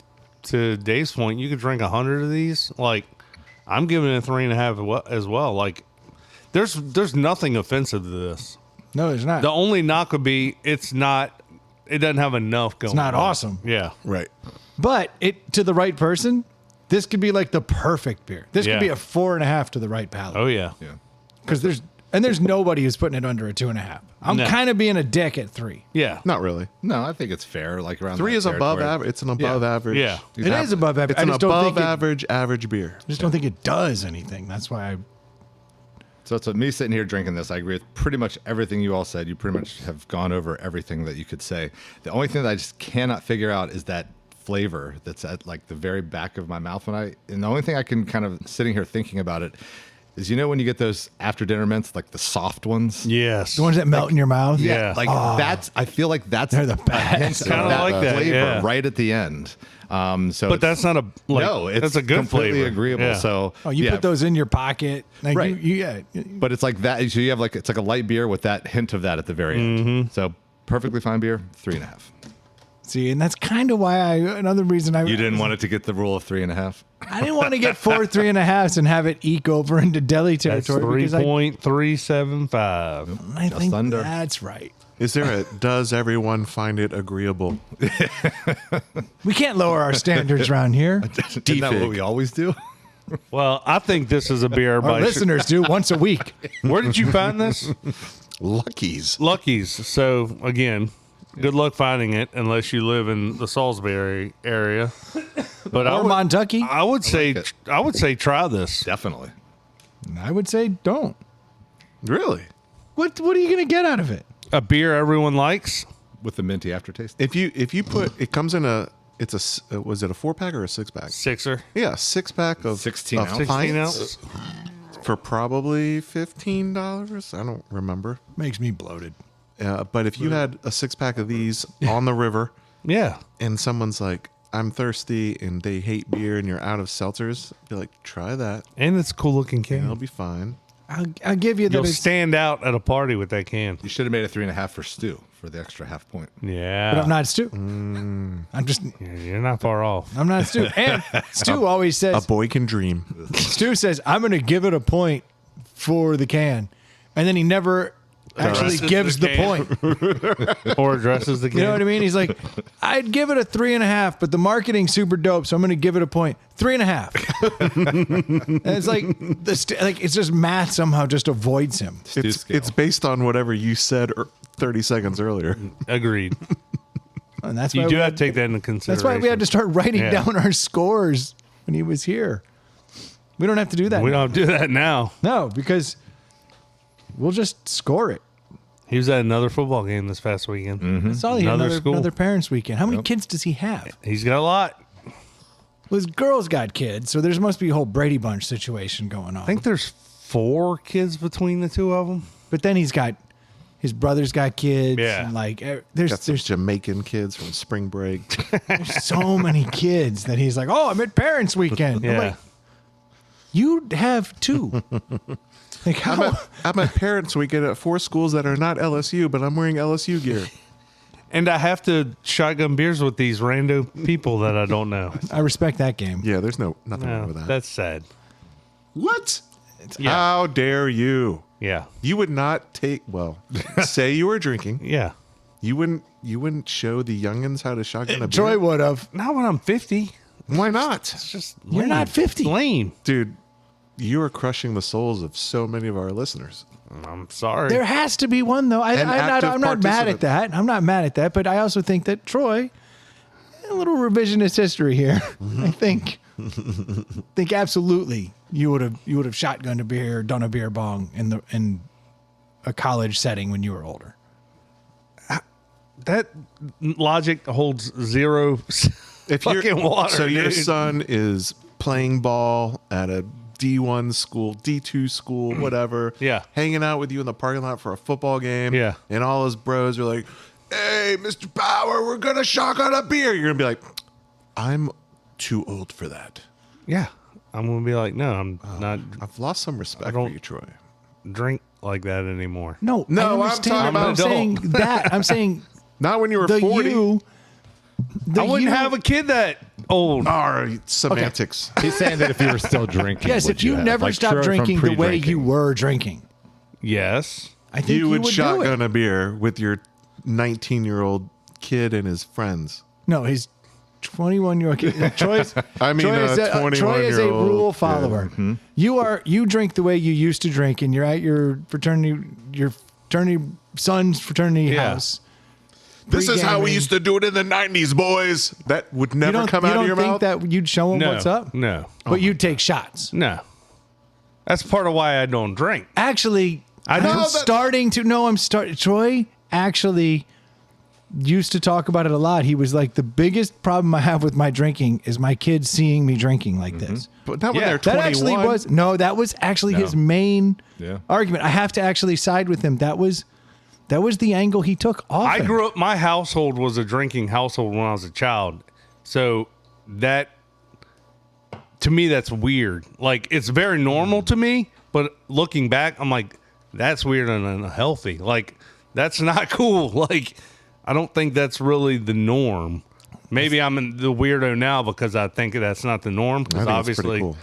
to Dave's point, you could drink 100 of these. Like, I'm giving it a 3.5 as well. Like, there's nothing offensive to this. No, there's not. The only knock would be it doesn't have enough going. It's not on. awesome. Yeah, Right. But to the right person, this could be like the perfect beer. This Yeah. could be a 4.5 to the right palate. oh yeah. Yeah. Because there's nobody who's putting it under a 2.5. I'm No. kind of being a dick at 3. Yeah. Not really. No, I think it's fair. Like around 3 that is above territory. average. It's an above average. Yeah. It is above average. It's I an just don't above think average beer. I just don't think it does anything. That's why So it's me sitting here drinking this. I agree with pretty much everything you all said. You pretty much have gone over everything that you could say. The only thing that I just cannot figure out is that flavor that's at like the very back of my mouth and the only thing I can kind of sitting here thinking about it is, you know, when you get those after dinner mints, like the soft ones. Yes. the ones that melt in your mouth. Yeah. Like I feel like that's They're the a hint best. of Kinda like that, flavor yeah. right at the end. So But that's not a no, it's that's a good completely flavor. agreeable. Yeah. So Oh, you yeah, put those in your pocket. Like Right. yeah. but it's like that. So you have like, it's like a light beer with that hint of that at the very end. So perfectly fine beer, 3.5. See, and that's kind of why another reason I You didn't want it to get the rule of 3.5. I didn't want to get 4 3.5s and have it eke over into deli That's territory because 3.375. I think under. that's right. Is there does everyone find it agreeable? We can't lower our standards around here. Isn't that what we always do? Well, I think this is a beer Our everybody should. listeners do once a week. Where did you find this? Lucky's. Lucky's. So again, good luck finding it unless you live in the Salisbury area. But Or Montucky. I would say it. I would say try this. Definitely. I would say don't. Really? What are you going to get out of it? A beer everyone likes. With the minty aftertaste. If you put it comes in was it a 4-pack or a 6-pack? Sixer. Yeah, a 6-pack of 16 of ounce. 16 pints ounce. for probably $15. I don't remember. Makes me bloated. But if you had a 6-pack of these on the river Yeah. and someone's like, I'm thirsty and they hate beer and you're out of seltzers, be like, try that. And it's a cool looking can. It'll be fine. I'll give you that. You'll It's, stand out at a party with that can. You should have made it 3.5 for Stu for the extra half point. Yeah. but I'm not Stu. I'm just. You're not far off. I'm not Stu. And Stu always A says. boy can dream. Stu says I'm going to give it a point for the can, and then he never actually Addresses gives the the can. point. Or addresses the can. You know what I mean? He's like, I'd give it a 3.5, but the marketing's super dope, so I'm going to give it a point. 3.5. And it's like it's just math somehow just avoids him. Stu's scale. It's based on whatever you said 30 seconds earlier. Agreed. And that's You why do we have had, to take that into consideration. that's why we had to start writing Yeah. down our scores when he was here. We don't have to do that. We now. don't do that now. No, because we'll just score it. He was at another football game this past weekend. That's all he had. Another school. Another parents' weekend. How many kids does he have? He's got a lot. Well, his girl's got kids, so there must be a whole Brady Bunch situation going on. I think there's 4 kids between the two of them. But then his brother's got kids. Yeah. And like there's Got some Jamaican kids from spring break. so many kids that he's like, oh, I'm at parents' weekend. I'm Yeah. like, you have 2. Like how? I'm at parents weekend at 4 schools that are not LSU, but I'm wearing LSU gear. And I have to shotgun beers with these rando people that I don't know. I respect that game. Yeah, there's nothing wrong No, with that. that's sad. What? Yeah. How dare you? Yeah. You would not say you were drinking. Yeah. You wouldn't show the youngins how to shotgun a beer. Troy would have. Not when I'm 50. Why not? It's just You're lame. not 50. Lame. Dude, you are crushing the souls of so many of our listeners. I'm sorry. There has to be one though. An active I'm not mad at participant. that. I'm not mad at that. But I also think that Troy, a little revisionist history here. I think absolutely you would have shotgunned a beer, done a beer bong in a college setting when you were older. That logic holds zero fucking water. So your dude. son is playing ball at a D1 school, D2 school, whatever. Yeah. Hanging out with you in the parking lot for a football game. Yeah. And all his bros are like, hey, Mr. Power, we're going to shotgun a beer. You're going to be like, I'm too old for that. Yeah. I'm going to be like, no, I'm not I've lost some respect for don't- you, Troy. drink like that anymore. No, No, I I'm understand. talking about I'm saying that. I'm saying Not when you were the 40. you. The I wouldn't you- have a kid that old. Semantics. He's saying that if you were still drinking, Yes, would if you have? never Like, stopped true from drinking the way pre-drinking. you were drinking, Yes. I think You would do it. shotgun a beer with your 19-year-old kid and his friends. No, his 21-year-old kid. Troy's, I mean, Troy is a 21-year-old rule kid. follower. You drink the way you used to drink, and you're at your fraternity son's fraternity Yeah. house. This is how we Pre-gaming. used to do it in the 90s, boys. That would You never don't, come you out of don't your think mouth. that you'd show him No. what's up, No. but you'd take shots. No. That's part of why I don't drink. Actually, I I'm know that- starting to. No, I'm starting. Troy actually used to talk about it a lot. He was like, the biggest problem I have with my drinking is my kids seeing me drinking like this. But not when Yeah, they're That 21. actually was no. That was actually his main Yeah. argument. I have to actually side with him. That was the angle he took off. I grew up, my household was a drinking household when I was a child. So that, to me, that's weird. Like, it's very normal to me, but looking back, I'm like, that's weird and unhealthy. Like, that's not cool. Like, I don't think that's really the norm. Maybe I'm the weirdo now because I think that's not the norm. I Because think it's obviously, pretty cool.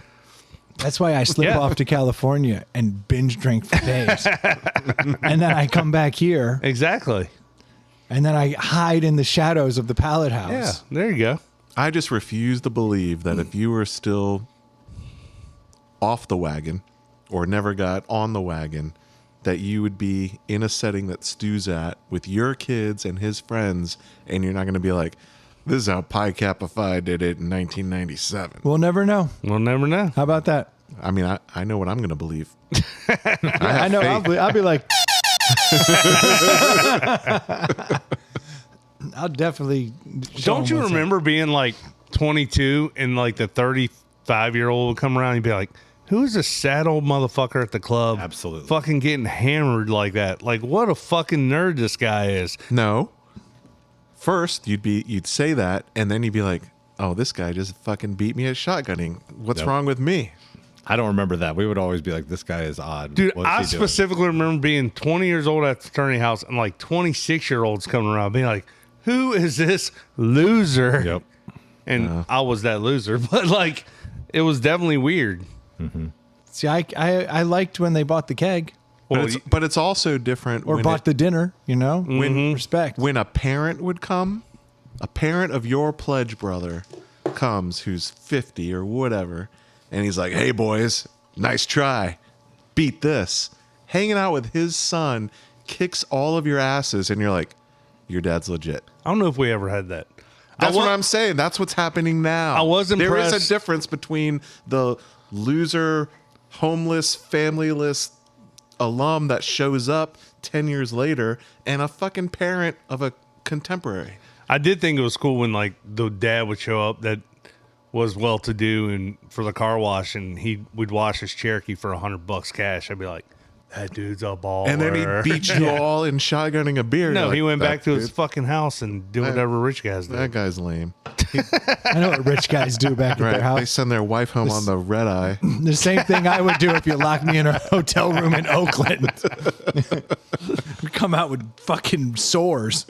That's why I slip Yeah. off to California and binge drink for days, and then I come back here exactly. and then I hide in the shadows of the pallet house. Yeah, there you go. I just refuse to believe that if you were still off the wagon or never got on the wagon, that you would be in a setting that Stu's at with your kids and his friends, and you're not going to be like, this is how Pi Kappa Phi did it in 1997. We'll never know. We'll never know. How about that? I mean, I know what I'm going to believe. I know. I'll be like, I'll definitely. Don't you remember being like 22 and like the 35-year-old would come around and be like, who is this sad old motherfucker at the club? Absolutely. Fucking getting hammered like that. Like, what a fucking nerd this guy is. No. First, you'd say that, and then you'd be like, "Oh, this guy just fucking beat me at shotgunning. What's Yep. wrong with me?" I don't remember that. We would always be like, this guy is odd. Dude, What's I he doing? specifically remember being 20 years old at the fraternity house and like 26-year-olds coming around being like, who is this loser? Yep. And I was that loser, but like, it was definitely weird. See, I liked when they bought the keg Well, But it's also different or when bought the dinner. You know, when respect. when a parent would come, a parent of your pledge brother comes who's 50 or whatever, and he's like, "Hey boys, nice try, beat this." Hanging out with his son kicks all of your asses, and you're like, "Your dad's legit." I don't know if we ever had that. That's what I'm saying. That's what's happening now. I was There is impressed. a difference between the loser, homeless, familyless alum that shows up 10 years later and a fucking parent of a contemporary. I did think it was cool when like the dad would show up that was well to do and for the car wash and would wash his Cherokee for $100 cash. I'd be like, that dude's a baller. And then he beat you all in shotgunning a beer. No, You're he like, went "That back to his dude- fucking house and did whatever rich guys That do. guy's lame. I know what rich guys do back at Right. their They house. send their wife home on the red eye. The same thing I would do if you locked me in a hotel room in Oakland. We'd come out with fucking sores.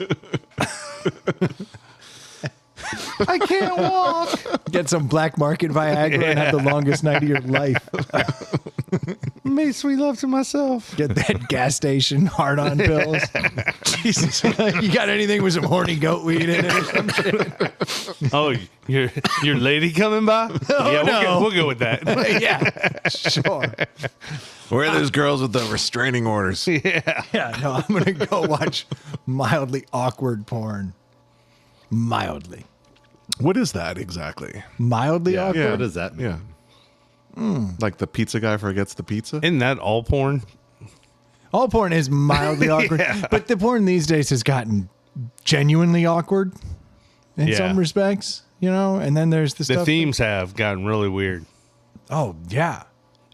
I can't walk. Get some black market Viagra and have the longest night of your life. Made sweet love to myself. Get that gas station hard-on pills. Jesus, you got anything with some horny goat weed in it or some shit? Oh, your lady coming by? Yeah, no. we'll go with that. Yeah, sure. Where are those girls with the restraining orders? Yeah, no, I'm gonna go watch mildly awkward porn. Mildly What is that exactly? awkward. Yeah. What does that mean? Yeah. Like the pizza guy forgets the pizza? Isn't that all porn? All porn is mildly awkward, Yeah. but the porn these days has gotten genuinely awkward in Yeah. some respects, you know. And then there's the The stuff. themes have gotten really weird. Oh yeah,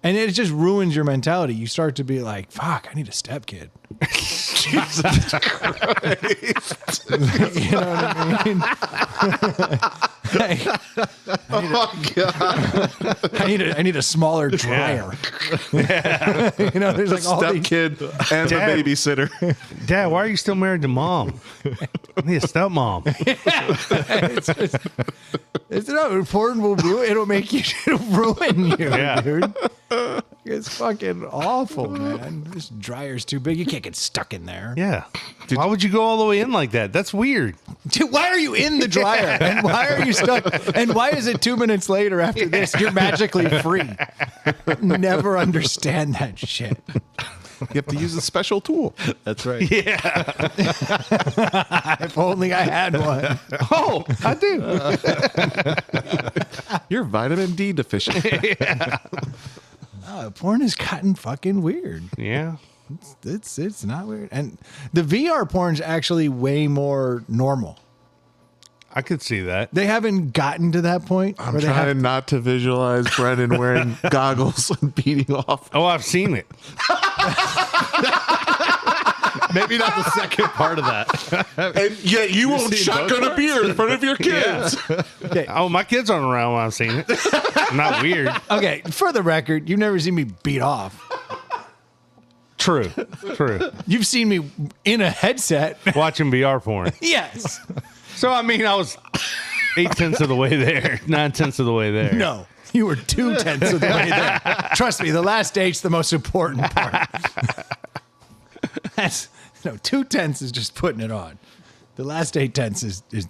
and it just ruins your mentality. You start to be like, "Fuck, I need a stepkid." Jesus Christ! You know what I mean? I need a smaller dryer. You know, there's like all Step these. kid and the Dad. babysitter. Dad, why are you still married to mom? I need a stepmom. It's no porn will ruin. It'll make you. It'll ruin you, Yeah. dude. It's fucking awful, man. This dryer's too big. You can't get stuck in there. Yeah. Why would you go all the way in like that? That's weird. Dude, why are you in the dryer? And why are you stuck? And why is it 2 minutes later after this you're magically free? Never understand that shit. You have to use a special tool. That's right. If only I had one. Oh, I do. You're vitamin D deficient. Porn has gotten fucking weird. Yeah. It's not weird. And the VR porn's actually way more normal. I could see that. They haven't gotten to that point I'm where they have trying not to visualize Brendan wearing goggles and beating off. Oh, I've seen it. Maybe not the second part of that. And yet you won't seen shotgun both a beer in front of your kids. Oh, my kids aren't around when I've seen it. Not weird. Okay, for the record, you've never seen me beat off. True. You've seen me in a headset. Watching VR porn. Yes. So, I mean, I was 8/10 of the way there, 9/10 of the way there. No. You were 2/10 of the way there. Trust me, the last date's the most important part. That's 2/10 is just putting it on. The last 8/10 is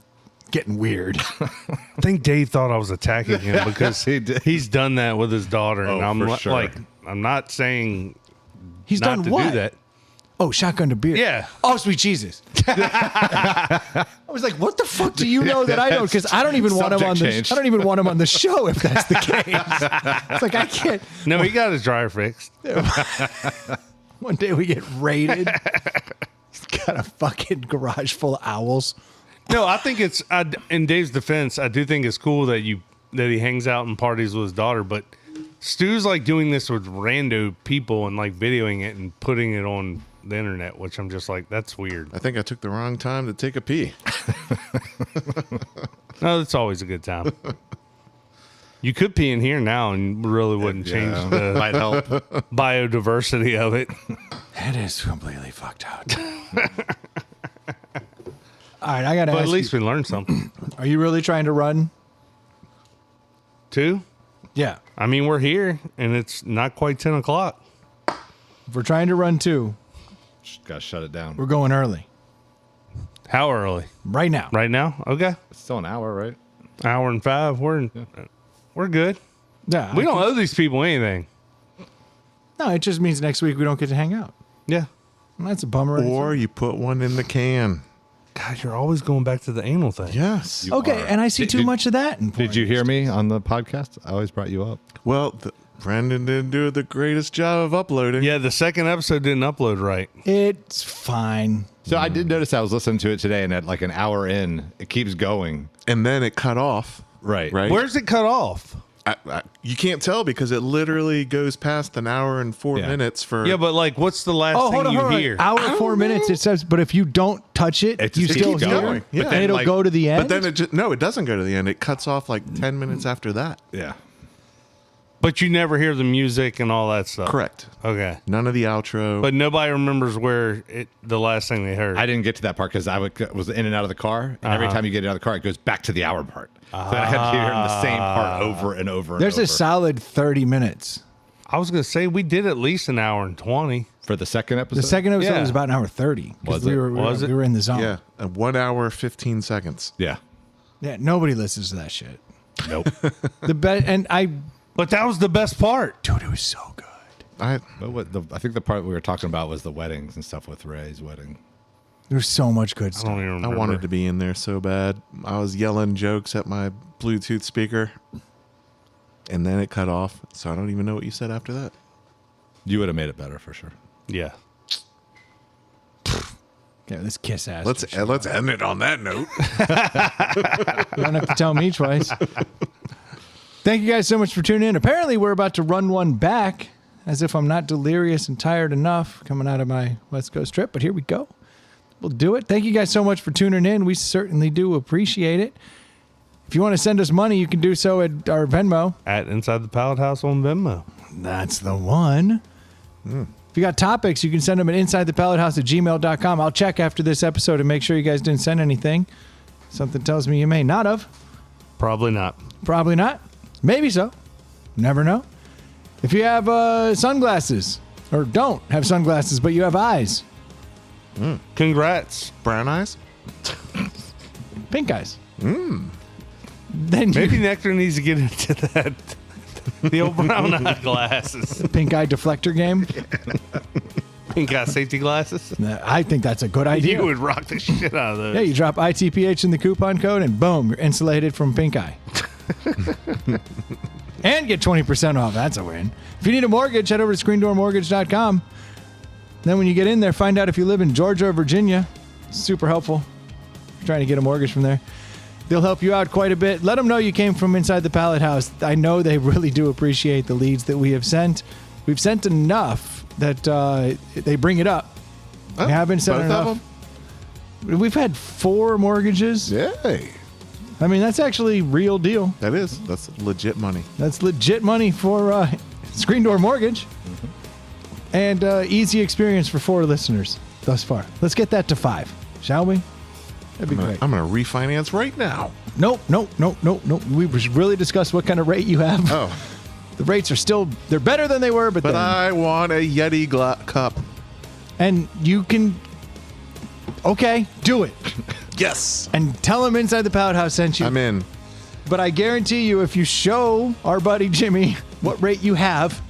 getting weird. I think Dave thought I was attacking him because He did. he's done that with his daughter. And Oh, I'm for li- sure. like, I'm not saying He's not done to what? do that. Oh, shotgun to beer. Yeah. Oh, sweet Jesus. I was like, what the fuck do you know that I don't? Because I don't even want him on Subject the. change. I don't even want him on the show if that's the case. It's like I can't. No, he got his dryer fixed. One day we get raided. He's got a fucking garage full of owls. No, I think it's in Dave's defense. I do think it's cool that he hangs out and parties with his daughter, but Stu's like doing this with rando people and like videoing it and putting it on the internet, which I'm just like, that's weird. I think I took the wrong time to take a pee. No, it's always a good time. You could pee in here now and really wouldn't change the Might help. biodiversity of it. It is completely fucked out. All right, I gotta But ask at least we learned something. you, are you really trying to run? 2? Yeah. I mean, we're here and it's not quite 10 o'clock. If we're trying to run 2, Just gotta shut it down. we're going early. How early? Right now. Right now? Okay. It's still an hour, right? Hour and 5. We're good. Yeah. We don't owe these people anything. No, it just means next week we don't get to hang out. Yeah. That's a bummer. Or you put one in the can. God, you're always going back to the anal thing. Yes. okay, and I see too much of that. Did you hear me on the podcast? I always brought you up. Well, Brandon didn't do the greatest job of uploading. Yeah, the second episode didn't upload right. It's fine. So I did notice I was listening to it today, and at like an hour in, it keeps going. And then it cut off. Right. Right. Where's it cut off? You can't tell because it literally goes past an hour and 4 Yeah. minutes for. Yeah, but like, what's the last Oh, thing hold on. hear? Hour 4 minutes. It says, but if you don't touch it, It you just still keeps hear. going. it, Yeah. and But then, it'll like- go to the end. But then it doesn't go to the end. It cuts off like 10 minutes after that. Yeah. But you never hear the music and all that stuff. Correct. Okay. None of the outro. But nobody remembers where the last thing they heard. I didn't get to that part because was in and out of the car, and every time you get out of the car, it goes back to the hour part. So I had to hear the same part over and over. And There's over. a solid 30 minutes. I was going to say we did at least an hour and 20. For the second episode. The second episode Yeah. was about an hour 30. 'cause Was we it? were, Was it? we were in the zone. yeah. 1 hour, 15 seconds. Yeah. Yeah, nobody listens to that shit. Nope. But that was the best part. Dude, it was so good. I I think the part we were talking about was the weddings and stuff with Ray's wedding. There's so much good I stuff. don't even I remember. wanted to be in there so bad. I was yelling jokes at my Bluetooth speaker. And then it cut off. So I don't even know what you said after that. You would have made it better for sure. Yeah. Yeah, this kiss ass. Let's end it on that note. You don't have to tell me twice. Thank you guys so much for tuning in. Apparently, we're about to run one back, as if I'm not delirious and tired enough coming out of my West Coast trip. But here we go. We'll do it. Thank you guys so much for tuning in. We certainly do appreciate it. If you want to send us money, you can do so at our Venmo. At Inside the Pallet House on Venmo. That's the one. If you got topics, you can send them at insidethepallethouse@gmail.com. I'll check after this episode and make sure you guys didn't send anything. Something tells me you may not have. Probably not. Probably not. Maybe so. Never know. If you have sunglasses, or don't have sunglasses, but you have eyes, Congrats. Brown eyes? pink eyes, then Maybe you, Nectar needs to get into that. The old brown eye glasses. pink eye deflector game. Pink eye safety glasses. I think that's a good idea. You would rock the shit out of those. Yeah, you drop ITPH in the coupon code and boom, you're insulated from pink eye. And get 20% off. That's a win. If you need a mortgage, head over to screendoormortgage.com. Then when you get in there, find out if you live in Georgia or Virginia. Super helpful. If you're trying to get a mortgage from there. They'll help you out quite a bit. Let them know you came from Inside the Pallet House. I know they really do appreciate the leads that we have sent. We've sent enough that they bring it up. Oh, we haven't sent both enough. of We've had 4 mortgages. Yay. I mean, that's actually real deal. That is. That's legit money. That's legit money for Screen Door Mortgage. And easy experience for 4 listeners thus far. Let's get that to 5, shall we? That'd be great. I'm going to refinance right now. Nope. We really discussed what kind of rate you have. Oh. The rates are still, they're better than they were, but I want a Yeti cup. and you can, okay, do it. Yes. And tell them Inside the Pallet House sent you. I'm in. But I guarantee you, if you show our buddy Jimmy what rate you have,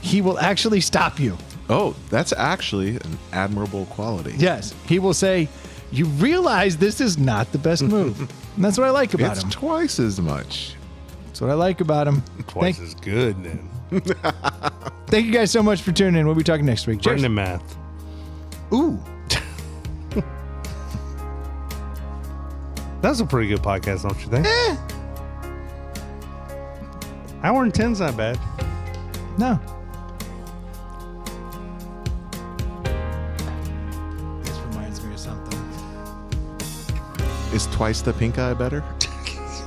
he will actually stop you. Oh, that's actually an admirable quality. Yes. He will say, you realize this is not the best move. And that's what I like about It's him. twice as much. That's what I like about him. Twice as good then. Thank you guys so much for tuning in. We'll be talking next week. Cheers. Brendan math. Ooh. That's a pretty good podcast, don't you think? Hour and 10's not bad. No. This reminds me of something. Is twice the pink eye better?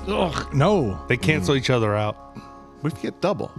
Ugh, no. They cancel each other out. We get double.